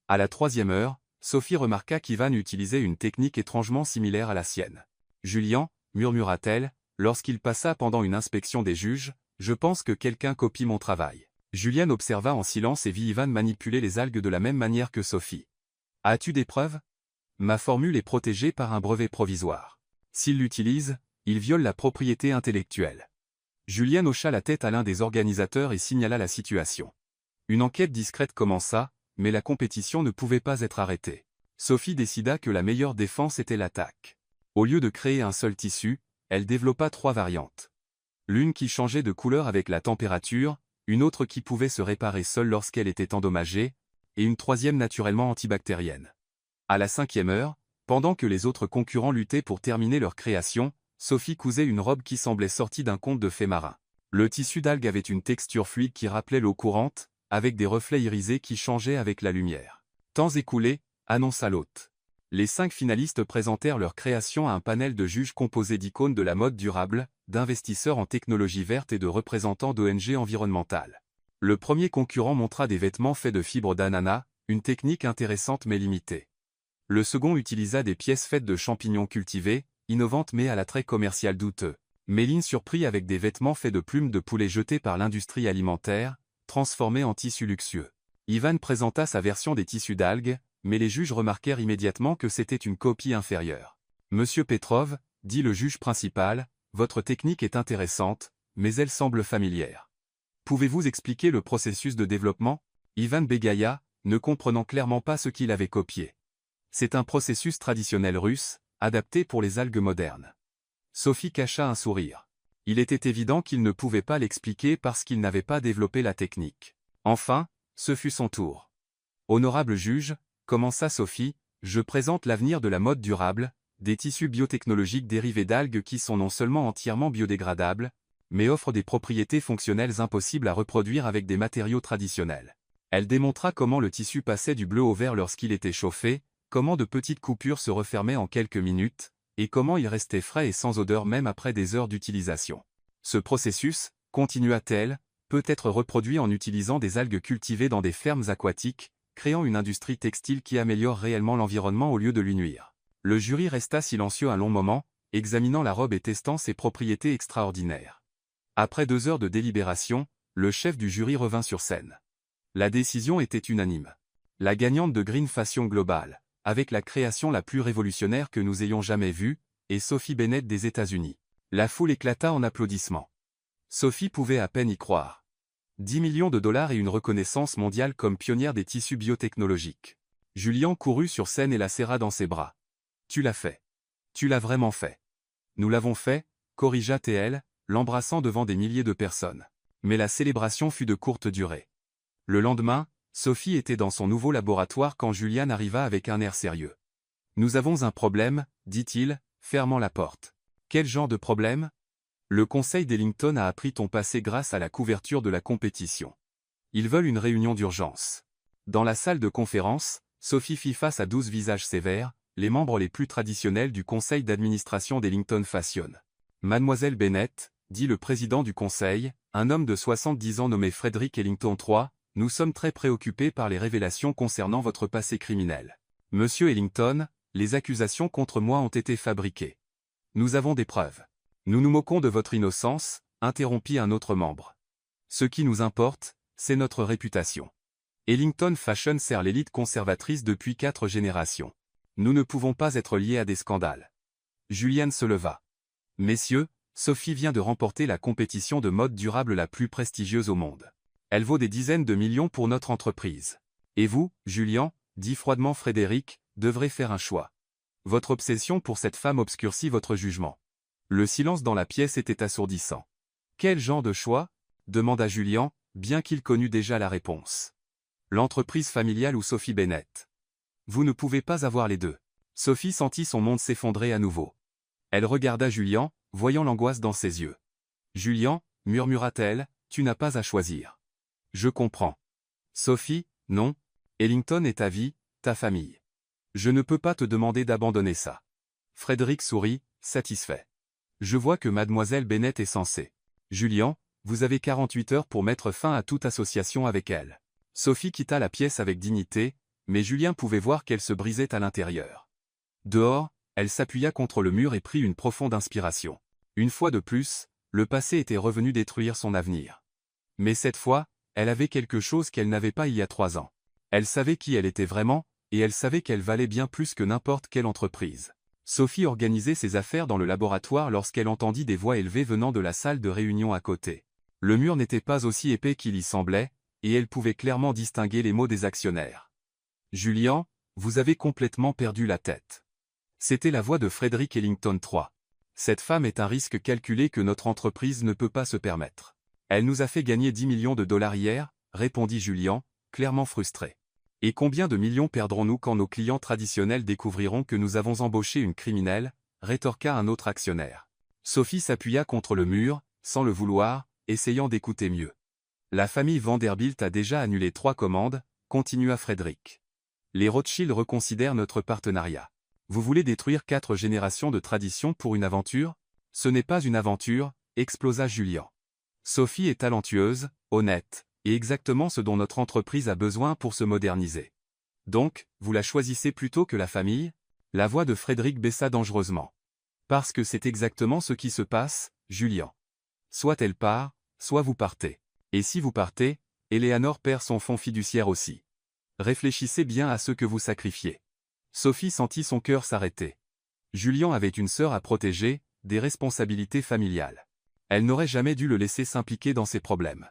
À la 3e heure, Sophie remarqua qu'Ivan utilisait une technique étrangement similaire à la sienne. « Julien », murmura-t-elle, lorsqu'il passa pendant une inspection des juges, « je pense que quelqu'un copie mon travail. » Julien observa en silence et vit Ivan manipuler les algues de la même manière que Sophie. « As-tu des preuves ? Ma formule est protégée par un brevet provisoire. S'il l'utilise, il viole la propriété intellectuelle. » Julien hocha la tête à l'un des organisateurs et signala la situation. Une enquête discrète commença, mais la compétition ne pouvait pas être arrêtée. Sophie décida que la meilleure défense était l'attaque. Au lieu de créer un seul tissu, elle développa 3 variantes. L'une qui changeait de couleur avec la température, une autre qui pouvait se réparer seule lorsqu'elle était endommagée, et une 3e naturellement antibactérienne. À la 5e heure, pendant que les autres concurrents luttaient pour terminer leur création, Sophie cousait une robe qui semblait sortie d'un conte de fées marins. Le tissu d'algue avait une texture fluide qui rappelait l'eau courante, avec des reflets irisés qui changeaient avec la lumière. Temps écoulé, annonça l'hôte. Les 5 finalistes présentèrent leur création à un panel de juges composé d'icônes de la mode durable, d'investisseurs en technologie verte et de représentants d'ONG environnementales. Le premier concurrent montra des vêtements faits de fibres d'ananas, une technique intéressante mais limitée. Le second utilisa des pièces faites de champignons cultivés, innovantes mais à l'attrait commercial douteux. Méline surprit avec des vêtements faits de plumes de poulet jetées par l'industrie alimentaire, transformés en tissus luxueux. Ivan présenta sa version des tissus d'algues, mais les juges remarquèrent immédiatement que c'était une copie inférieure. « Monsieur Petrov, » dit le juge principal, « votre technique est intéressante, mais elle semble familière. Pouvez-vous expliquer le processus de développement ?» Ivan bégaya, ne comprenant clairement pas ce qu'il avait copié. « C'est un processus traditionnel russe, adapté pour les algues modernes. » Sophie cacha un sourire. Il était évident qu'il ne pouvait pas l'expliquer parce qu'il n'avait pas développé la technique. Enfin, ce fut son tour. « Honorable juge, » commença Sophie, « je présente l'avenir de la mode durable, des tissus biotechnologiques dérivés d'algues qui sont non seulement entièrement biodégradables, mais offrent des propriétés fonctionnelles impossibles à reproduire avec des matériaux traditionnels. » Elle démontra comment le tissu passait du bleu au vert lorsqu'il était chauffé, comment de petites coupures se refermaient en quelques minutes, et comment il restait frais et sans odeur même après des heures d'utilisation. Ce processus, continua-t-elle, peut être reproduit en utilisant des algues cultivées dans des fermes aquatiques, créant une industrie textile qui améliore réellement l'environnement au lieu de lui nuire. Le jury resta silencieux un long moment, examinant la robe et testant ses propriétés extraordinaires. Après 2 heures de délibération, le chef du jury revint sur scène. La décision était unanime. La gagnante de Green Fashion Global, avec la création la plus révolutionnaire que nous ayons jamais vue, est Sophie Bennett des États-Unis. La foule éclata en applaudissements. Sophie pouvait à peine y croire. 10 millions de dollars et une reconnaissance mondiale comme pionnière des tissus biotechnologiques. Julien courut sur scène et la serra dans ses bras. « Tu l'as fait. Tu l'as vraiment fait. »« Nous l'avons fait, » corrigea TL, l'embrassant devant des milliers de personnes. Mais la célébration fut de courte durée. Le lendemain, Sophie était dans son nouveau laboratoire quand Julian arriva avec un air sérieux. « Nous avons un problème, » dit-il, fermant la porte. « Quel genre de problème ? » Le conseil d'Ellington a appris ton passé grâce à la couverture de la compétition. Ils veulent une réunion d'urgence. Dans la salle de conférence, Sophie fit face à 12 visages sévères, les membres les plus traditionnels du conseil d'administration d'Ellington Fashion. « Mademoiselle Bennett, » dit le président du conseil, un homme de 70 ans nommé Frederick Ellington III, nous sommes très préoccupés par les révélations concernant votre passé criminel. Monsieur Ellington, les accusations contre moi ont été fabriquées. Nous avons des preuves. Nous nous moquons de votre innocence, interrompit un autre membre. Ce qui nous importe, c'est notre réputation. Ellington Fashion sert l'élite conservatrice depuis 4 générations. Nous ne pouvons pas être liés à des scandales. Julian se leva. Messieurs, Sophie vient de remporter la compétition de mode durable la plus prestigieuse au monde. Elle vaut des dizaines de millions pour notre entreprise. Et vous, Julian, dit froidement Frédéric, devrez faire un choix. Votre obsession pour cette femme obscurcit votre jugement. Le silence dans la pièce était assourdissant. Quel genre de choix? Demanda Julian, bien qu'il connût déjà la réponse. L'entreprise familiale ou Sophie Bennett? Vous ne pouvez pas avoir les deux. Sophie sentit son monde s'effondrer à nouveau. Elle regarda Julian, voyant l'angoisse dans ses yeux. Julian, murmura-t-elle, tu n'as pas à choisir. Je comprends. Sophie, non. Ellington est ta vie, ta famille. Je ne peux pas te demander d'abandonner ça. Frédéric sourit, satisfait. Je vois que mademoiselle Bennett est censée. Julian, vous avez 48 heures pour mettre fin à toute association avec elle. Sophie quitta la pièce avec dignité, mais Julien pouvait voir qu'elle se brisait à l'intérieur. Dehors, elle s'appuya contre le mur et prit une profonde inspiration. Une fois de plus, le passé était revenu détruire son avenir. Mais cette fois, elle avait quelque chose qu'elle n'avait pas il y a 3 ans. Elle savait qui elle était vraiment, et elle savait qu'elle valait bien plus que n'importe quelle entreprise. Sophie organisait ses affaires dans le laboratoire lorsqu'elle entendit des voix élevées venant de la salle de réunion à côté. Le mur n'était pas aussi épais qu'il y semblait, et elle pouvait clairement distinguer les mots des actionnaires. « Julian, vous avez complètement perdu la tête. » C'était la voix de Frédéric Ellington III. « Cette femme est un risque calculé que notre entreprise ne peut pas se permettre. Elle nous a fait gagner 10 millions de dollars hier, répondit Julian, clairement frustré. Et combien de millions perdrons-nous quand nos clients traditionnels découvriront que nous avons embauché une criminelle, rétorqua un autre actionnaire. Sophie s'appuya contre le mur, sans le vouloir, essayant d'écouter mieux. La famille Vanderbilt a déjà annulé 3 commandes, continua Frédéric. Les Rothschild reconsidèrent notre partenariat. Vous voulez détruire 4 générations de tradition pour une aventure? Ce n'est pas une aventure, explosa Julian. Sophie est talentueuse, honnête, et exactement ce dont notre entreprise a besoin pour se moderniser. Donc, vous la choisissez plutôt que la famille? La voix de Frédéric baissa dangereusement. Parce que c'est exactement ce qui se passe, Julian. Soit elle part, soit vous partez. Et si vous partez, Eleanor perd son fonds fiduciaire aussi. Réfléchissez bien à ce que vous sacrifiez. Sophie sentit son cœur s'arrêter. Julian avait une sœur à protéger, des responsabilités familiales. Elle n'aurait jamais dû le laisser s'impliquer dans ses problèmes.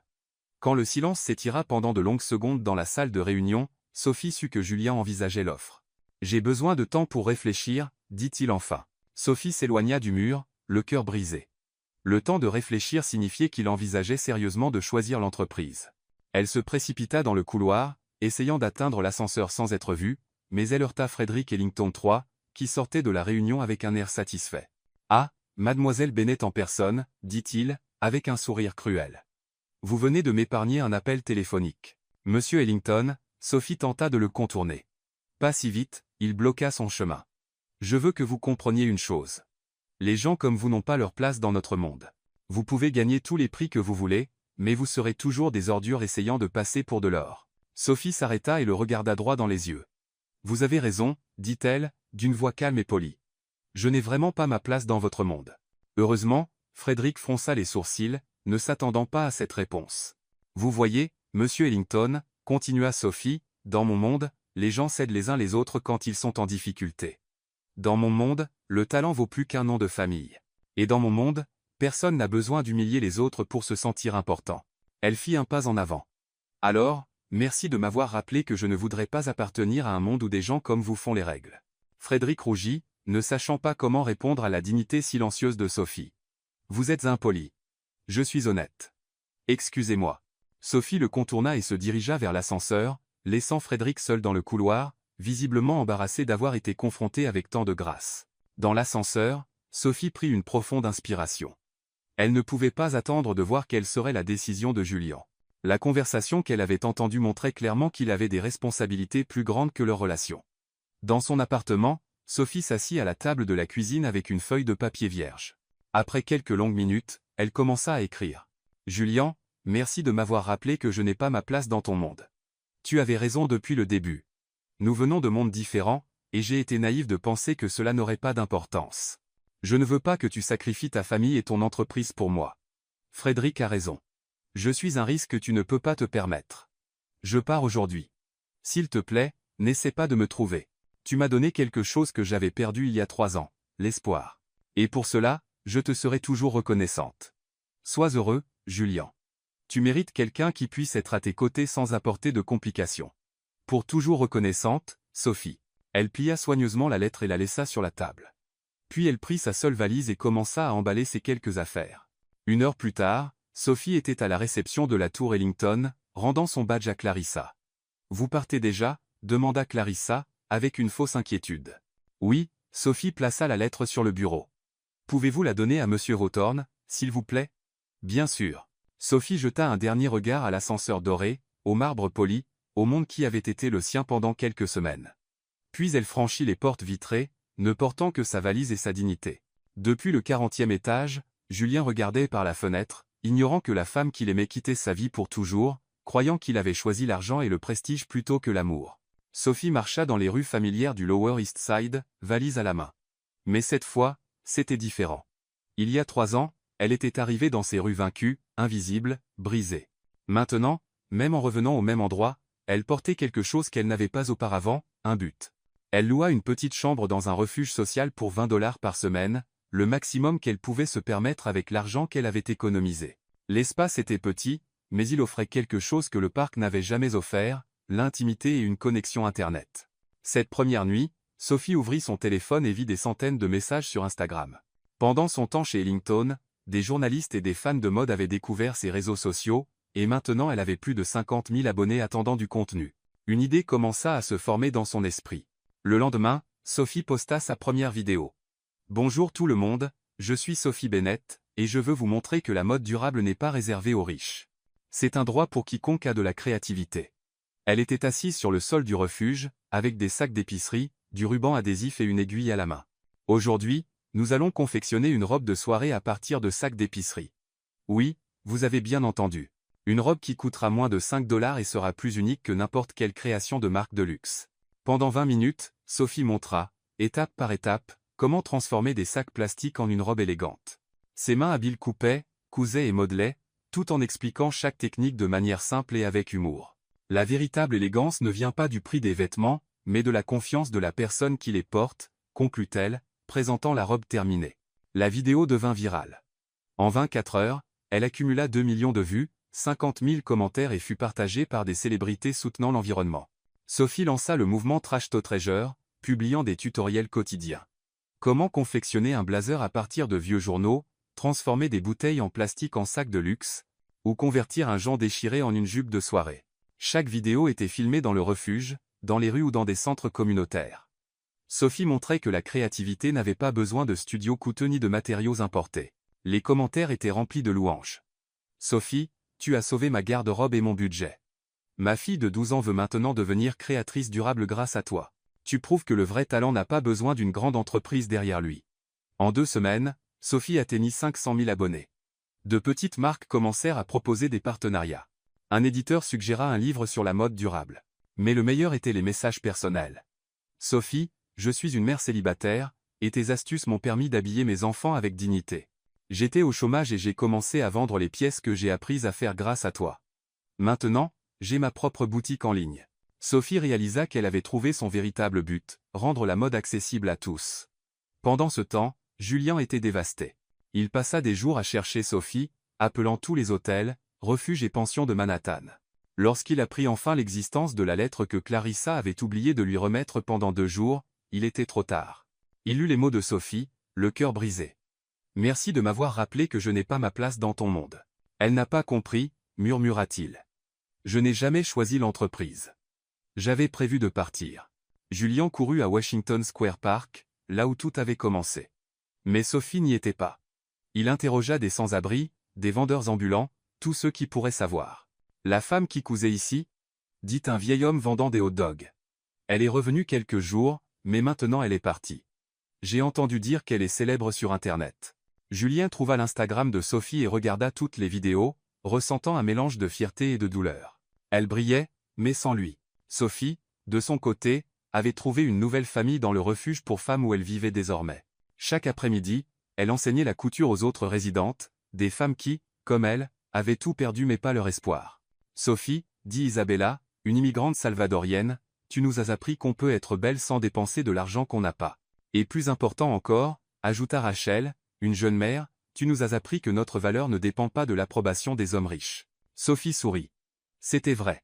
Quand le silence s'étira pendant de longues secondes dans la salle de réunion, Sophie sut que Julian envisageait l'offre. « J'ai besoin de temps pour réfléchir, dit-il enfin. Sophie s'éloigna du mur, le cœur brisé. Le temps de réfléchir signifiait qu'il envisageait sérieusement de choisir l'entreprise. Elle se précipita dans le couloir, essayant d'atteindre l'ascenseur sans être vue, mais elle heurta Frédéric Ellington III, qui sortait de la réunion avec un air satisfait. « Ah, mademoiselle Bennett en personne, dit-il, avec un sourire cruel. Vous venez de m'épargner un appel téléphonique. Monsieur Ellington, Sophie tenta de le contourner. Pas si vite, il bloqua son chemin. Je veux que vous compreniez une chose. Les gens comme vous n'ont pas leur place dans notre monde. Vous pouvez gagner tous les prix que vous voulez, mais vous serez toujours des ordures essayant de passer pour de l'or. Sophie s'arrêta et le regarda droit dans les yeux. Vous avez raison, dit-elle, d'une voix calme et polie. Je n'ai vraiment pas ma place dans votre monde. Heureusement, Frédéric fronça les sourcils, ne s'attendant pas à cette réponse. Vous voyez, monsieur Ellington, continua Sophie, dans mon monde, les gens s'aident les uns les autres quand ils sont en difficulté. Dans mon monde, le talent vaut plus qu'un nom de famille. Et dans mon monde, personne n'a besoin d'humilier les autres pour se sentir important. Elle fit un pas en avant. Alors, merci de m'avoir rappelé que je ne voudrais pas appartenir à un monde où des gens comme vous font les règles. Frédéric rougit, ne sachant pas comment répondre à la dignité silencieuse de Sophie. Vous êtes impoli. Je suis honnête. Excusez-moi. Sophie le contourna et se dirigea vers l'ascenseur, laissant Frédéric seul dans le couloir, visiblement embarrassé d'avoir été confronté avec tant de grâce. Dans l'ascenseur, Sophie prit une profonde inspiration. Elle ne pouvait pas attendre de voir quelle serait la décision de Julian. La conversation qu'elle avait entendue montrait clairement qu'il avait des responsabilités plus grandes que leur relation. Dans son appartement, Sophie s'assit à la table de la cuisine avec une feuille de papier vierge. Après quelques longues minutes, elle commença à écrire. « Julian, Merci de m'avoir rappelé que je n'ai pas ma place dans ton monde. Tu avais raison depuis le début. Nous venons de mondes différents, et j'ai été naïf de penser que cela n'aurait pas d'importance. Je ne veux pas que tu sacrifies ta famille et ton entreprise pour moi. Frédéric a raison. Je suis un risque que tu ne peux pas te permettre. Je pars aujourd'hui. S'il te plaît, n'essaie pas de me trouver. Tu m'as donné quelque chose que j'avais perdu il y a 3 ans, l'espoir. Et pour cela, je te serai toujours reconnaissante. Sois heureux, Julien. Tu mérites quelqu'un qui puisse être à tes côtés sans apporter de complications. Pour toujours reconnaissante, Sophie. Elle plia soigneusement la lettre et la laissa sur la table. Puis elle prit sa seule valise et commença à emballer ses quelques affaires. 1 heure plus tard, Sophie était à la réception de la tour Ellington, rendant son badge à Clarissa. « Vous partez déjà » demanda Clarissa, avec une fausse inquiétude. « Oui », Sophie plaça la lettre sur le bureau. « Pouvez-vous la donner à Monsieur Hawthorne, s'il vous plaît ?»« Bien sûr. » Sophie jeta un dernier regard à l'ascenseur doré, au marbre poli, au monde qui avait été le sien pendant quelques semaines. Puis elle franchit les portes vitrées, ne portant que sa valise et sa dignité. Depuis le 40e étage, Julien regardait par la fenêtre, ignorant que la femme qu'il aimait quittait sa vie pour toujours, croyant qu'il avait choisi l'argent et le prestige plutôt que l'amour. Sophie marcha dans les rues familières du Lower East Side, valise à la main. Mais cette fois, c'était différent. Il y a 3 ans, elle était arrivée dans ces rues vaincues, invisibles, brisées. Maintenant, même en revenant au même endroit, elle portait quelque chose qu'elle n'avait pas auparavant, un but. Elle loua une petite chambre dans un refuge social pour 20 $ par semaine, le maximum qu'elle pouvait se permettre avec l'argent qu'elle avait économisé. L'espace était petit, mais il offrait quelque chose que le parc n'avait jamais offert, l'intimité et une connexion Internet. Cette première nuit, Sophie ouvrit son téléphone et vit des centaines de messages sur Instagram. Pendant son temps chez Ellington, des journalistes et des fans de mode avaient découvert ses réseaux sociaux, et maintenant elle avait plus de 50 000 abonnés attendant du contenu. Une idée commença à se former dans son esprit. Le lendemain, Sophie posta sa première vidéo. « Bonjour tout le monde, je suis Sophie Bennett, et je veux vous montrer que la mode durable n'est pas réservée aux riches. C'est un droit pour quiconque a de la créativité. » Elle était assise sur le sol du refuge, avec des sacs d'épicerie, du ruban adhésif et une aiguille à la main. « Aujourd'hui, nous allons confectionner une robe de soirée à partir de sacs d'épicerie. Oui, vous avez bien entendu. Une robe qui coûtera moins de 5 $ et sera plus unique que n'importe quelle création de marque de luxe. » Pendant 20 minutes, Sophie montra, étape par étape, comment transformer des sacs plastiques en une robe élégante. Ses mains habiles coupaient, cousaient et modelaient, tout en expliquant chaque technique de manière simple et avec humour. La véritable élégance ne vient pas du prix des vêtements, mais de la confiance de la personne qui les porte, conclut-elle, présentant la robe terminée. La vidéo devint virale. En 24 heures, elle accumula 2 millions de vues, 50 000 commentaires et fut partagée par des célébrités soutenant l'environnement. Sophie lança le mouvement Trash to Treasure, publiant des tutoriels quotidiens. Comment confectionner un blazer à partir de vieux journaux, transformer des bouteilles en plastique en sacs de luxe, ou convertir un jean déchiré en une jupe de soirée. Chaque vidéo était filmée dans le refuge, dans les rues ou dans des centres communautaires. Sophie montrait que la créativité n'avait pas besoin de studios coûteux ni de matériaux importés. Les commentaires étaient remplis de louanges. « Sophie, tu as sauvé ma garde-robe et mon budget. Ma fille de 12 ans veut maintenant devenir créatrice durable grâce à toi. Tu prouves que le vrai talent n'a pas besoin d'une grande entreprise derrière lui. » En 2 semaines, Sophie atteignit 500 000 abonnés. De petites marques commencèrent à proposer des partenariats. Un éditeur suggéra un livre sur la mode durable. Mais le meilleur était les messages personnels. « Sophie, je suis une mère célibataire, et tes astuces m'ont permis d'habiller mes enfants avec dignité. J'étais au chômage et j'ai commencé à vendre les pièces que j'ai apprises à faire grâce à toi. Maintenant, j'ai ma propre boutique en ligne. » Sophie réalisa qu'elle avait trouvé son véritable but, rendre la mode accessible à tous. Pendant ce temps, Julien était dévasté. Il passa des jours à chercher Sophie, appelant tous les hôtels, refuges et pensions de Manhattan. Lorsqu'il apprit enfin l'existence de la lettre que Clarissa avait oublié de lui remettre pendant 2 jours, il était trop tard. Il lut les mots de Sophie, le cœur brisé. « Merci de m'avoir rappelé que je n'ai pas ma place dans ton monde. » Elle n'a pas compris, murmura-t-il. Je n'ai jamais choisi l'entreprise. J'avais prévu de partir. Julien courut à Washington Square Park, là où tout avait commencé. Mais Sophie n'y était pas. Il interrogea des sans-abri, des vendeurs ambulants, tous ceux qui pourraient savoir. La femme qui cousait ici? Dit un vieil homme vendant des hot-dogs. Elle est revenue quelques jours, mais maintenant elle est partie. J'ai entendu dire qu'elle est célèbre sur Internet. Julien trouva l'Instagram de Sophie et regarda toutes les vidéos, ressentant un mélange de fierté et de douleur. Elle brillait, mais sans lui. Sophie, de son côté, avait trouvé une nouvelle famille dans le refuge pour femmes où elle vivait désormais. Chaque après-midi, elle enseignait la couture aux autres résidentes, des femmes qui, comme elle, avaient tout perdu mais pas leur espoir. Sophie, dit Isabella, une immigrante salvadorienne, tu nous as appris qu'on peut être belle sans dépenser de l'argent qu'on n'a pas. Et plus important encore, ajouta Rachel, une jeune mère, tu nous as appris que notre valeur ne dépend pas de l'approbation des hommes riches. Sophie sourit. C'était vrai.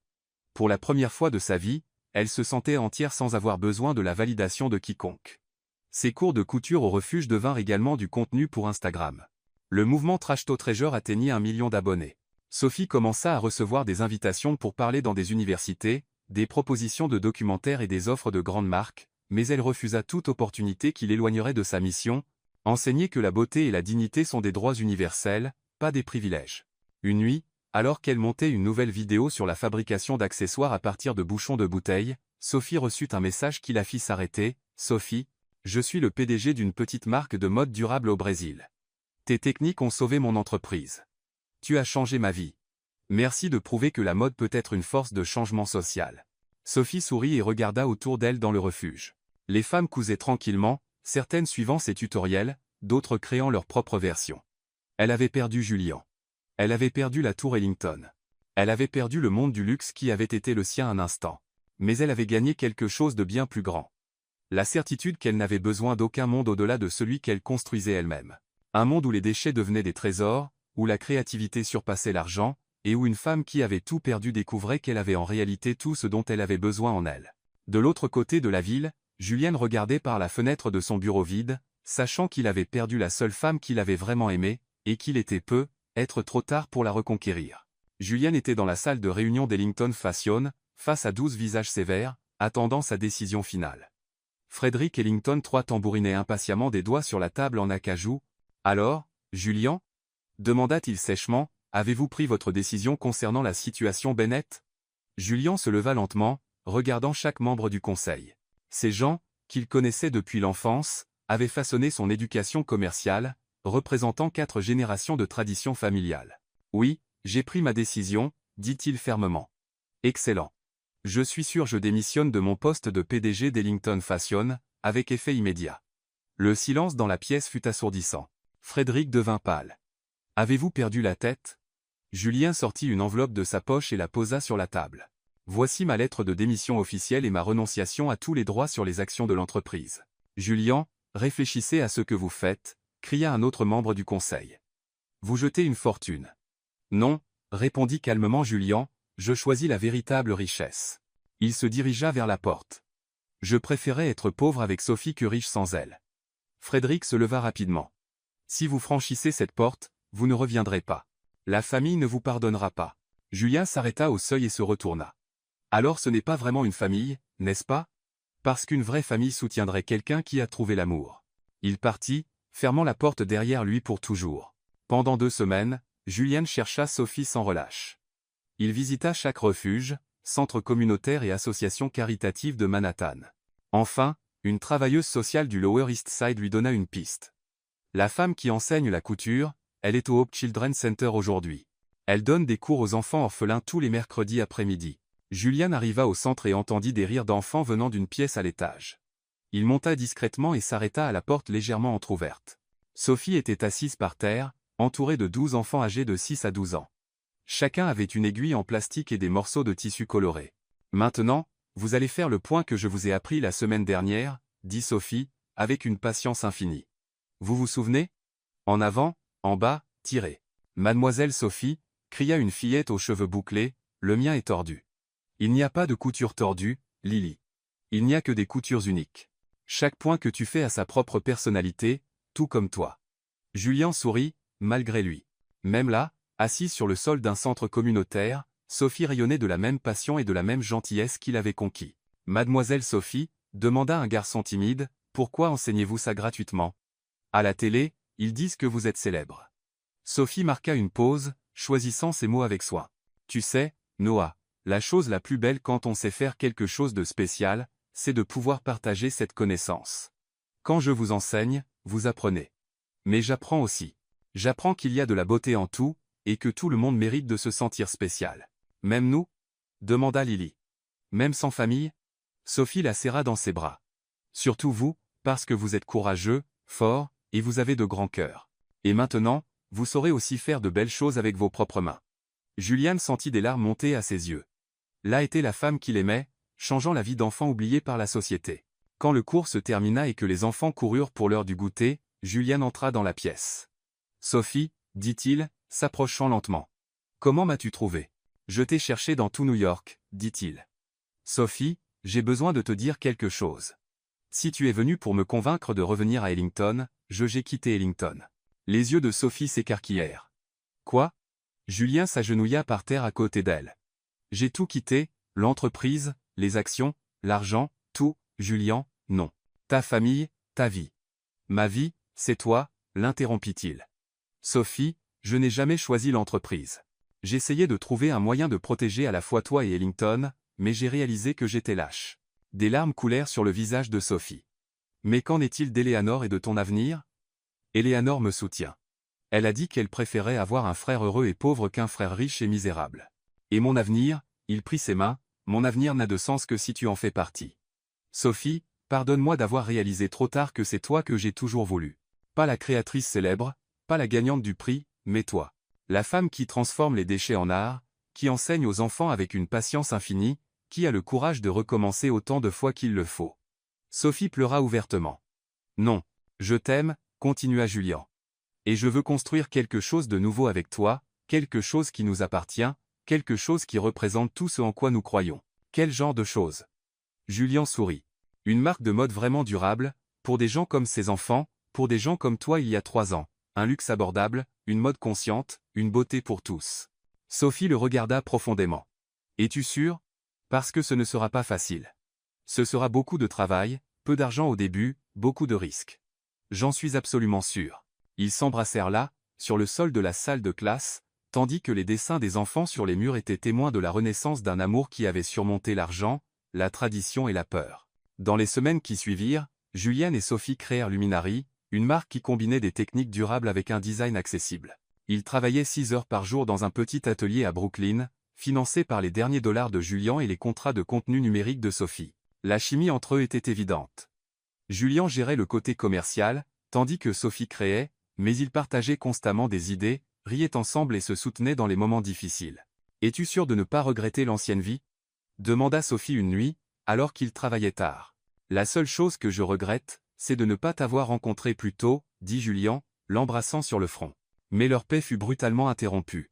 Pour la première fois de sa vie, elle se sentait entière sans avoir besoin de la validation de quiconque. Ses cours de couture au refuge devinrent également du contenu pour Instagram. Le mouvement Trash Talk Treasure atteignit 1 million d'abonnés. Sophie commença à recevoir des invitations pour parler dans des universités, des propositions de documentaires et des offres de grandes marques, mais elle refusa toute opportunité qui l'éloignerait de sa mission, enseigner que la beauté et la dignité sont des droits universels, pas des privilèges. Une nuit, alors qu'elle montait une nouvelle vidéo sur la fabrication d'accessoires à partir de bouchons de bouteilles, Sophie reçut un message qui la fit s'arrêter. « Sophie, je suis le PDG d'une petite marque de mode durable au Brésil. Tes techniques ont sauvé mon entreprise. Tu as changé ma vie. Merci de prouver que la mode peut être une force de changement social. » Sophie sourit et regarda autour d'elle dans le refuge. Les femmes cousaient tranquillement, certaines suivant ses tutoriels, d'autres créant leur propre version. Elle avait perdu Julien. Elle avait perdu la tour Ellington. Elle avait perdu le monde du luxe qui avait été le sien un instant. Mais elle avait gagné quelque chose de bien plus grand. La certitude qu'elle n'avait besoin d'aucun monde au-delà de celui qu'elle construisait elle-même. Un monde où les déchets devenaient des trésors, où la créativité surpassait l'argent, et où une femme qui avait tout perdu découvrait qu'elle avait en réalité tout ce dont elle avait besoin en elle. De l'autre côté de la ville, Julienne regardait par la fenêtre de son bureau vide, sachant qu'il avait perdu la seule femme qu'il avait vraiment aimée, et qu'il était peu, être trop tard pour la reconquérir. Julienne était dans la salle de réunion d'Ellington Fashion, face à 12 visages sévères, attendant sa décision finale. Frédéric Ellington III tambourinait impatiemment des doigts sur la table en acajou. « Alors, Julien ?» demanda-t-il sèchement, « avez-vous pris votre décision concernant la situation Bennett ?» Julien se leva lentement, regardant chaque membre du conseil. Ces gens, qu'il connaissait depuis l'enfance, avaient façonné son éducation commerciale, représentant 4 générations de traditions familiales. « Oui, j'ai pris ma décision, » dit-il fermement. « Excellent. Je suis sûr je démissionne de mon poste de PDG d'Ellington Fashion, avec effet immédiat. » Le silence dans la pièce fut assourdissant. Frédéric devint pâle. « Avez-vous perdu la tête ?» Julien sortit une enveloppe de sa poche et la posa sur la table. « Voici ma lettre de démission officielle et ma renonciation à tous les droits sur les actions de l'entreprise. » « Julien, réfléchissez à ce que vous faites, » cria un autre membre du conseil. « Vous jetez une fortune. » « Non, » répondit calmement Julien, « je choisis la véritable richesse. » Il se dirigea vers la porte. « Je préférais être pauvre avec Sophie que riche sans elle. » Frédéric se leva rapidement. « Si vous franchissez cette porte, vous ne reviendrez pas. La famille ne vous pardonnera pas. » Julien s'arrêta au seuil et se retourna. « Alors ce n'est pas vraiment une famille, n'est-ce pas? Parce qu'une vraie famille soutiendrait quelqu'un qui a trouvé l'amour. » Il partit, fermant la porte derrière lui pour toujours. Pendant 2 semaines, Julien chercha Sophie sans relâche. Il visita chaque refuge, centre communautaire et association caritative de Manhattan. Enfin, une travailleuse sociale du Lower East Side lui donna une piste. La femme qui enseigne la couture, elle est au Hope Children's Center aujourd'hui. Elle donne des cours aux enfants orphelins tous les mercredis après-midi. Julien arriva au centre et entendit des rires d'enfants venant d'une pièce à l'étage. Il monta discrètement et s'arrêta à la porte légèrement entr'ouverte. Sophie était assise par terre, entourée de 12 enfants âgés de 6 à 12 ans. Chacun avait une aiguille en plastique et des morceaux de tissu colorés. « Maintenant, vous allez faire le point que je vous ai appris la semaine dernière, » dit Sophie, avec une patience infinie. « Vous vous souvenez? En avant, en bas, tirez. »« Mademoiselle Sophie, » cria une fillette aux cheveux bouclés, « le mien est tordu. » « Il n'y a pas de couture tordue, Lily. Il n'y a que des coutures uniques. Chaque point que tu fais a sa propre personnalité, tout comme toi. » Julien sourit, malgré lui. Même là, assise sur le sol d'un centre communautaire, Sophie rayonnait de la même passion et de la même gentillesse qu'il avait conquis. « Mademoiselle Sophie, » demanda un garçon timide, « pourquoi enseignez-vous ça gratuitement? À la télé, ils disent que vous êtes célèbre. » Sophie marqua une pause, choisissant ses mots avec soin. « Tu sais, Noah, la chose la plus belle quand on sait faire quelque chose de spécial, c'est de pouvoir partager cette connaissance. Quand je vous enseigne, vous apprenez. Mais j'apprends aussi. J'apprends qu'il y a de la beauté en tout, et que tout le monde mérite de se sentir spécial. Même nous? Demanda Lily. Même sans famille? Sophie la serra dans ses bras. Surtout vous, parce que vous êtes courageux, fort, et vous avez de grands cœurs. Et maintenant, vous saurez aussi faire de belles choses avec vos propres mains. Julian sentit des larmes monter à ses yeux. Là était la femme qu'il aimait, changeant la vie d'enfant oublié par la société. Quand le cours se termina et que les enfants coururent pour l'heure du goûter, Julian entra dans la pièce. « Sophie, dit-il, s'approchant lentement. Comment m'as-tu trouvé? Je t'ai cherché dans tout New York, dit-il. Sophie, j'ai besoin de te dire quelque chose. Si tu es venue pour me convaincre de revenir à Ellington, j'ai quitté Ellington. » Les yeux de Sophie s'écarquillèrent. Quoi? Julien s'agenouilla par terre à côté d'elle. J'ai tout quitté, l'entreprise, les actions, l'argent, tout, Julien, non. Ta famille, ta vie. Ma vie, c'est toi, l'interrompit-il. Sophie, je n'ai jamais choisi l'entreprise. J'essayais de trouver un moyen de protéger à la fois toi et Ellington, mais j'ai réalisé que j'étais lâche. Des larmes coulèrent sur le visage de Sophie. Mais qu'en est-il d'Éléanore et de ton avenir? Éléanore me soutient. Elle a dit qu'elle préférait avoir un frère heureux et pauvre qu'un frère riche et misérable. Et mon avenir, il prit ses mains, mon avenir n'a de sens que si tu en fais partie. Sophie, pardonne-moi d'avoir réalisé trop tard que c'est toi que j'ai toujours voulu. Pas la créatrice célèbre, pas la gagnante du prix, mais toi. La femme qui transforme les déchets en art, qui enseigne aux enfants avec une patience infinie, qui a le courage de recommencer autant de fois qu'il le faut. Sophie pleura ouvertement. Non, je t'aime, continua Julien. Et je veux construire quelque chose de nouveau avec toi, quelque chose qui nous appartient, quelque chose qui représente tout ce en quoi nous croyons. Quel genre de chose? Julien sourit. Une marque de mode vraiment durable, pour des gens comme ses enfants, pour des gens comme toi il y a 3 ans. Un luxe abordable, une mode consciente, une beauté pour tous. Sophie le regarda profondément. Es-tu sûr? Parce que ce ne sera pas facile. Ce sera beaucoup de travail, peu d'argent au début, beaucoup de risques. J'en suis absolument sûr. Ils s'embrassèrent là, sur le sol de la salle de classe, tandis que les dessins des enfants sur les murs étaient témoins de la renaissance d'un amour qui avait surmonté l'argent, la tradition et la peur. Dans les semaines qui suivirent, Julien et Sophie créèrent Luminary, une marque qui combinait des techniques durables avec un design accessible. Ils travaillaient 6 heures par jour dans un petit atelier à Brooklyn, financé par les derniers dollars de Julien et les contrats de contenu numérique de Sophie. La chimie entre eux était évidente. Julien gérait le côté commercial, tandis que Sophie créait, mais ils partageaient constamment des idées, riaient ensemble et se soutenaient dans les moments difficiles. « Es-tu sûr de ne pas regretter l'ancienne vie ?» demanda Sophie une nuit, alors qu'ils travaillaient tard. « La seule chose que je regrette, c'est de ne pas t'avoir rencontré plus tôt, » dit Julien, l'embrassant sur le front. Mais leur paix fut brutalement interrompue.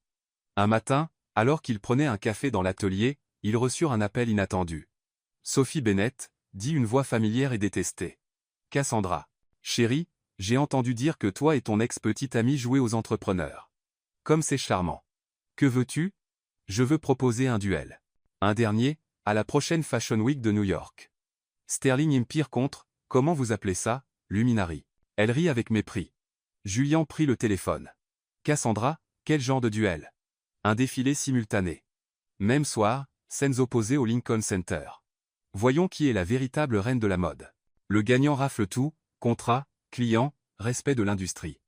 Un matin, alors qu'ils prenaient un café dans l'atelier, ils reçurent un appel inattendu. « Sophie Bennett, » dit une voix familière et détestée. « Cassandra. Chérie, j'ai entendu dire que toi et ton ex-petite amie jouez aux entrepreneurs. Comme c'est charmant. Que veux-tu? Je veux proposer un duel. Un dernier, à la prochaine Fashion Week de New York. Sterling Empire contre, comment vous appelez ça, Luminary. » Elle rit avec mépris. Julien prit le téléphone. Cassandra, quel genre de duel? Un défilé simultané. Même soir, scènes opposées au Lincoln Center. Voyons qui est la véritable reine de la mode. Le gagnant rafle tout, contrat, client, respect de l'industrie.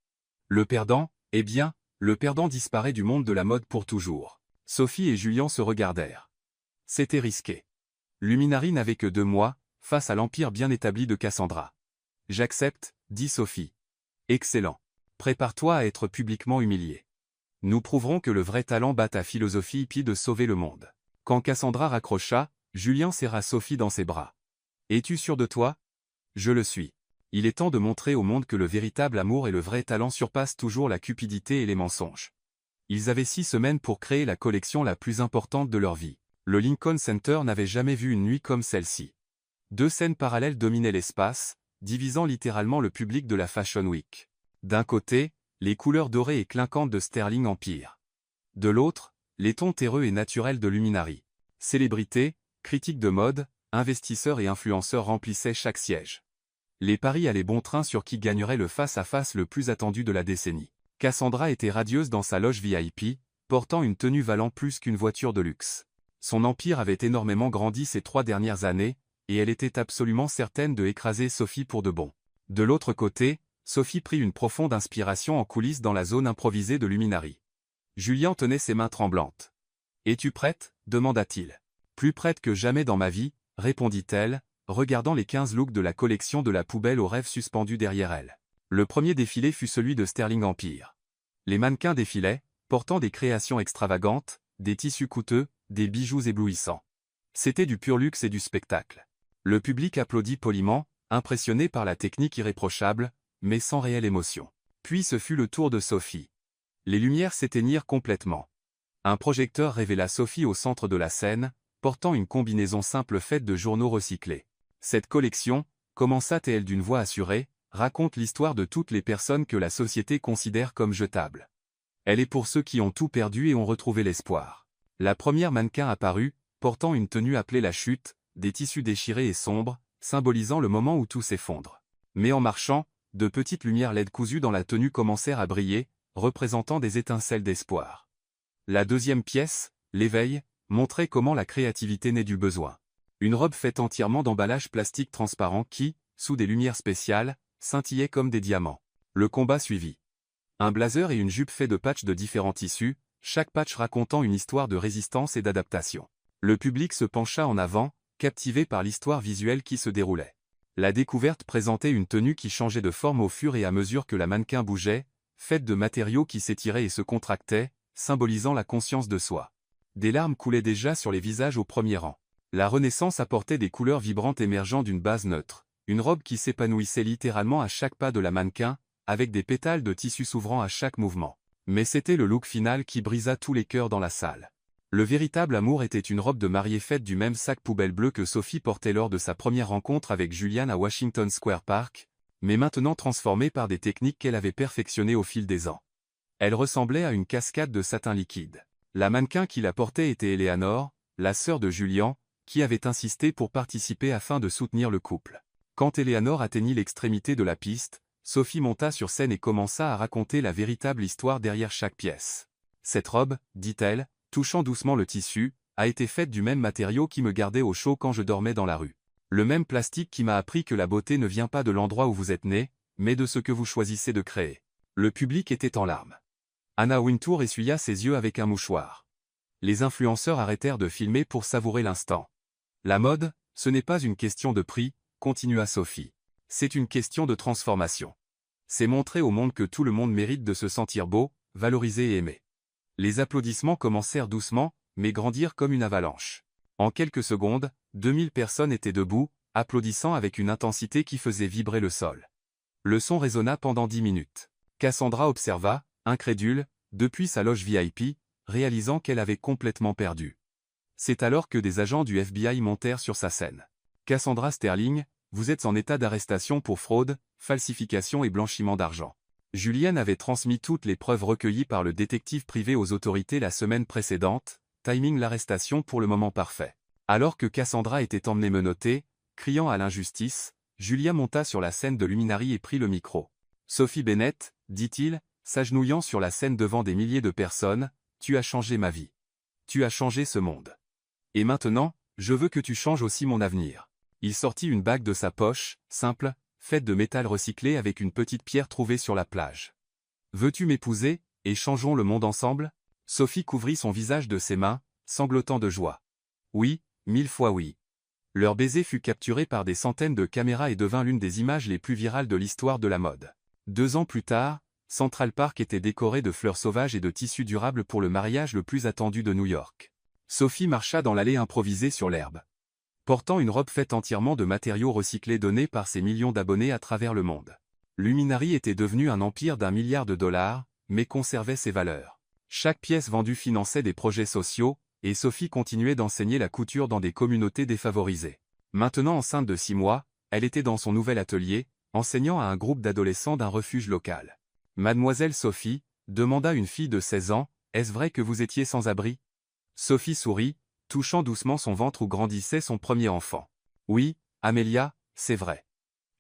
Le perdant, eh bien, le perdant disparaît du monde de la mode pour toujours. Sophie et Julien se regardèrent. C'était risqué. Luminary n'avait que 2 mois, face à l'empire bien établi de Cassandra. J'accepte, dit Sophie. Excellent. Prépare-toi à être publiquement humilié. Nous prouverons que le vrai talent bat ta philosophie hippie de sauver le monde. Quand Cassandra raccrocha, Julien serra Sophie dans ses bras. Es-tu sûr de toi? Je le suis. Il est temps de montrer au monde que le véritable amour et le vrai talent surpassent toujours la cupidité et les mensonges. Ils avaient 6 semaines pour créer la collection la plus importante de leur vie. Le Lincoln Center n'avait jamais vu une nuit comme celle-ci. 2 scènes parallèles dominaient l'espace, divisant littéralement le public de la Fashion Week. D'un côté, les couleurs dorées et clinquantes de Sterling Empire. De l'autre, les tons terreux et naturels de Luminary. Célébrités, critiques de mode, investisseurs et influenceurs remplissaient chaque siège. Les paris allaient bon train sur qui gagnerait le face-à-face le plus attendu de la décennie. Cassandra était radieuse dans sa loge VIP, portant une tenue valant plus qu'une voiture de luxe. Son empire avait énormément grandi ces 3 dernières années, et elle était absolument certaine de écraser Sophie pour de bon. De l'autre côté, Sophie prit une profonde inspiration en coulisses dans la zone improvisée de Luminary. Julien tenait ses mains tremblantes. « Es-tu prête ?» demanda-t-il. « Plus prête que jamais dans ma vie, » répondit-elle, regardant les 15 looks de la collection de la poubelle aux rêves suspendus derrière elle. Le premier défilé fut celui de Sterling Empire. Les mannequins défilaient, portant des créations extravagantes, des tissus coûteux, des bijoux éblouissants. C'était du pur luxe et du spectacle. Le public applaudit poliment, impressionné par la technique irréprochable, mais sans réelle émotion. Puis ce fut le tour de Sophie. Les lumières s'éteignirent complètement. Un projecteur révéla Sophie au centre de la scène, portant une combinaison simple faite de journaux recyclés. Cette collection, commença-t-elle d'une voix assurée, raconte l'histoire de toutes les personnes que la société considère comme jetables. Elle est pour ceux qui ont tout perdu et ont retrouvé l'espoir. La première mannequin apparut, portant une tenue appelée la chute, des tissus déchirés et sombres, symbolisant le moment où tout s'effondre. Mais en marchant, de petites lumières LED cousues dans la tenue commencèrent à briller, représentant des étincelles d'espoir. La deuxième pièce, l'éveil, montrait comment la créativité naît du besoin. Une robe faite entièrement d'emballage plastique transparent qui, sous des lumières spéciales, scintillait comme des diamants. Le combat suivit. Un blazer et une jupe faits de patchs de différents tissus, chaque patch racontant une histoire de résistance et d'adaptation. Le public se pencha en avant, captivé par l'histoire visuelle qui se déroulait. La découverte présentait une tenue qui changeait de forme au fur et à mesure que la mannequin bougeait, faite de matériaux qui s'étiraient et se contractaient, symbolisant la conscience de soi. Des larmes coulaient déjà sur les visages au premier rang. La Renaissance apportait des couleurs vibrantes émergeant d'une base neutre, une robe qui s'épanouissait littéralement à chaque pas de la mannequin, avec des pétales de tissu s'ouvrant à chaque mouvement. Mais c'était le look final qui brisa tous les cœurs dans la salle. Le véritable amour était une robe de mariée faite du même sac poubelle bleu que Sophie portait lors de sa première rencontre avec Julian à Washington Square Park, mais maintenant transformée par des techniques qu'elle avait perfectionnées au fil des ans. Elle ressemblait à une cascade de satin liquide. La mannequin qui la portait était Eleanor, la sœur de Julian, qui avait insisté pour participer afin de soutenir le couple. Quand Eleanor atteignit l'extrémité de la piste, Sophie monta sur scène et commença à raconter la véritable histoire derrière chaque pièce. « Cette robe, dit-elle, touchant doucement le tissu, a été faite du même matériau qui me gardait au chaud quand je dormais dans la rue. Le même plastique qui m'a appris que la beauté ne vient pas de l'endroit où vous êtes né, mais de ce que vous choisissez de créer. » Le public était en larmes. Anna Wintour essuya ses yeux avec un mouchoir. Les influenceurs arrêtèrent de filmer pour savourer l'instant. « La mode, ce n'est pas une question de prix, » continua Sophie. « C'est une question de transformation. C'est montrer au monde que tout le monde mérite de se sentir beau, valorisé et aimé. » Les applaudissements commencèrent doucement, mais grandirent comme une avalanche. En quelques secondes, 2000 personnes étaient debout, applaudissant avec une intensité qui faisait vibrer le sol. Le son résonna pendant 10 minutes. Cassandra observa, incrédule, depuis sa loge VIP, réalisant qu'elle avait complètement perdu. C'est alors que des agents du FBI montèrent sur sa scène. « Cassandra Sterling, vous êtes en état d'arrestation pour fraude, falsification et blanchiment d'argent. » Julian avait transmis toutes les preuves recueillies par le détective privé aux autorités la semaine précédente, timing l'arrestation pour le moment parfait. Alors que Cassandra était emmenée menottée, criant à l'injustice, Julian monta sur la scène de Luminary et prit le micro. « Sophie Bennett, dit-il, s'agenouillant sur la scène devant des milliers de personnes, tu as changé ma vie. Tu as changé ce monde. Et maintenant, je veux que tu changes aussi mon avenir. » Il sortit une bague de sa poche, simple, faite de métal recyclé avec une petite pierre trouvée sur la plage. « Veux-tu m'épouser, et changeons le monde ensemble ?» Sophie couvrit son visage de ses mains, sanglotant de joie. « Oui, 1000 fois oui. » Leur baiser fut capturé par des centaines de caméras et devint l'une des images les plus virales de l'histoire de la mode. 2 ans plus tard, Central Park était décoré de fleurs sauvages et de tissus durables pour le mariage le plus attendu de New York. Sophie marcha dans l'allée improvisée sur l'herbe. Portant une robe faite entièrement de matériaux recyclés donnés par ses millions d'abonnés à travers le monde. Luminary était devenu un empire d'1 milliard de dollars, mais conservait ses valeurs. Chaque pièce vendue finançait des projets sociaux, et Sophie continuait d'enseigner la couture dans des communautés défavorisées. Maintenant enceinte de 6 mois, elle était dans son nouvel atelier, enseignant à un groupe d'adolescents d'un refuge local. « Mademoiselle Sophie, » demanda une fille de 16 ans, « est-ce vrai que vous étiez sans abri ?» Sophie sourit, touchant doucement son ventre où grandissait son premier enfant. « Oui, Amélia, c'est vrai.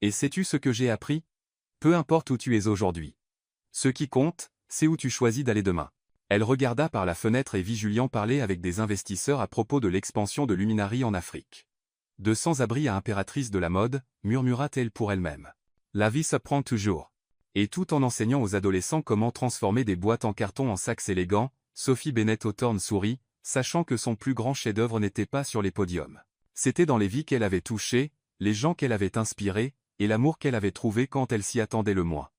Et sais-tu ce que j'ai appris? Peu importe où tu es aujourd'hui. Ce qui compte, c'est où tu choisis d'aller demain. » Elle regarda par la fenêtre et vit Julian parler avec des investisseurs à propos de l'expansion de Luminary en Afrique. « De sans-abri à impératrice de la mode, » murmura-t-elle pour elle-même. « La vie s'apprend toujours. » Et tout en enseignant aux adolescents comment transformer des boîtes en carton en sacs élégants, Sophie Bennett Hawthorne sourit, sachant que son plus grand chef-d'œuvre n'était pas sur les podiums. C'était dans les vies qu'elle avait touchées, les gens qu'elle avait inspirés, et l'amour qu'elle avait trouvé quand elle s'y attendait le moins.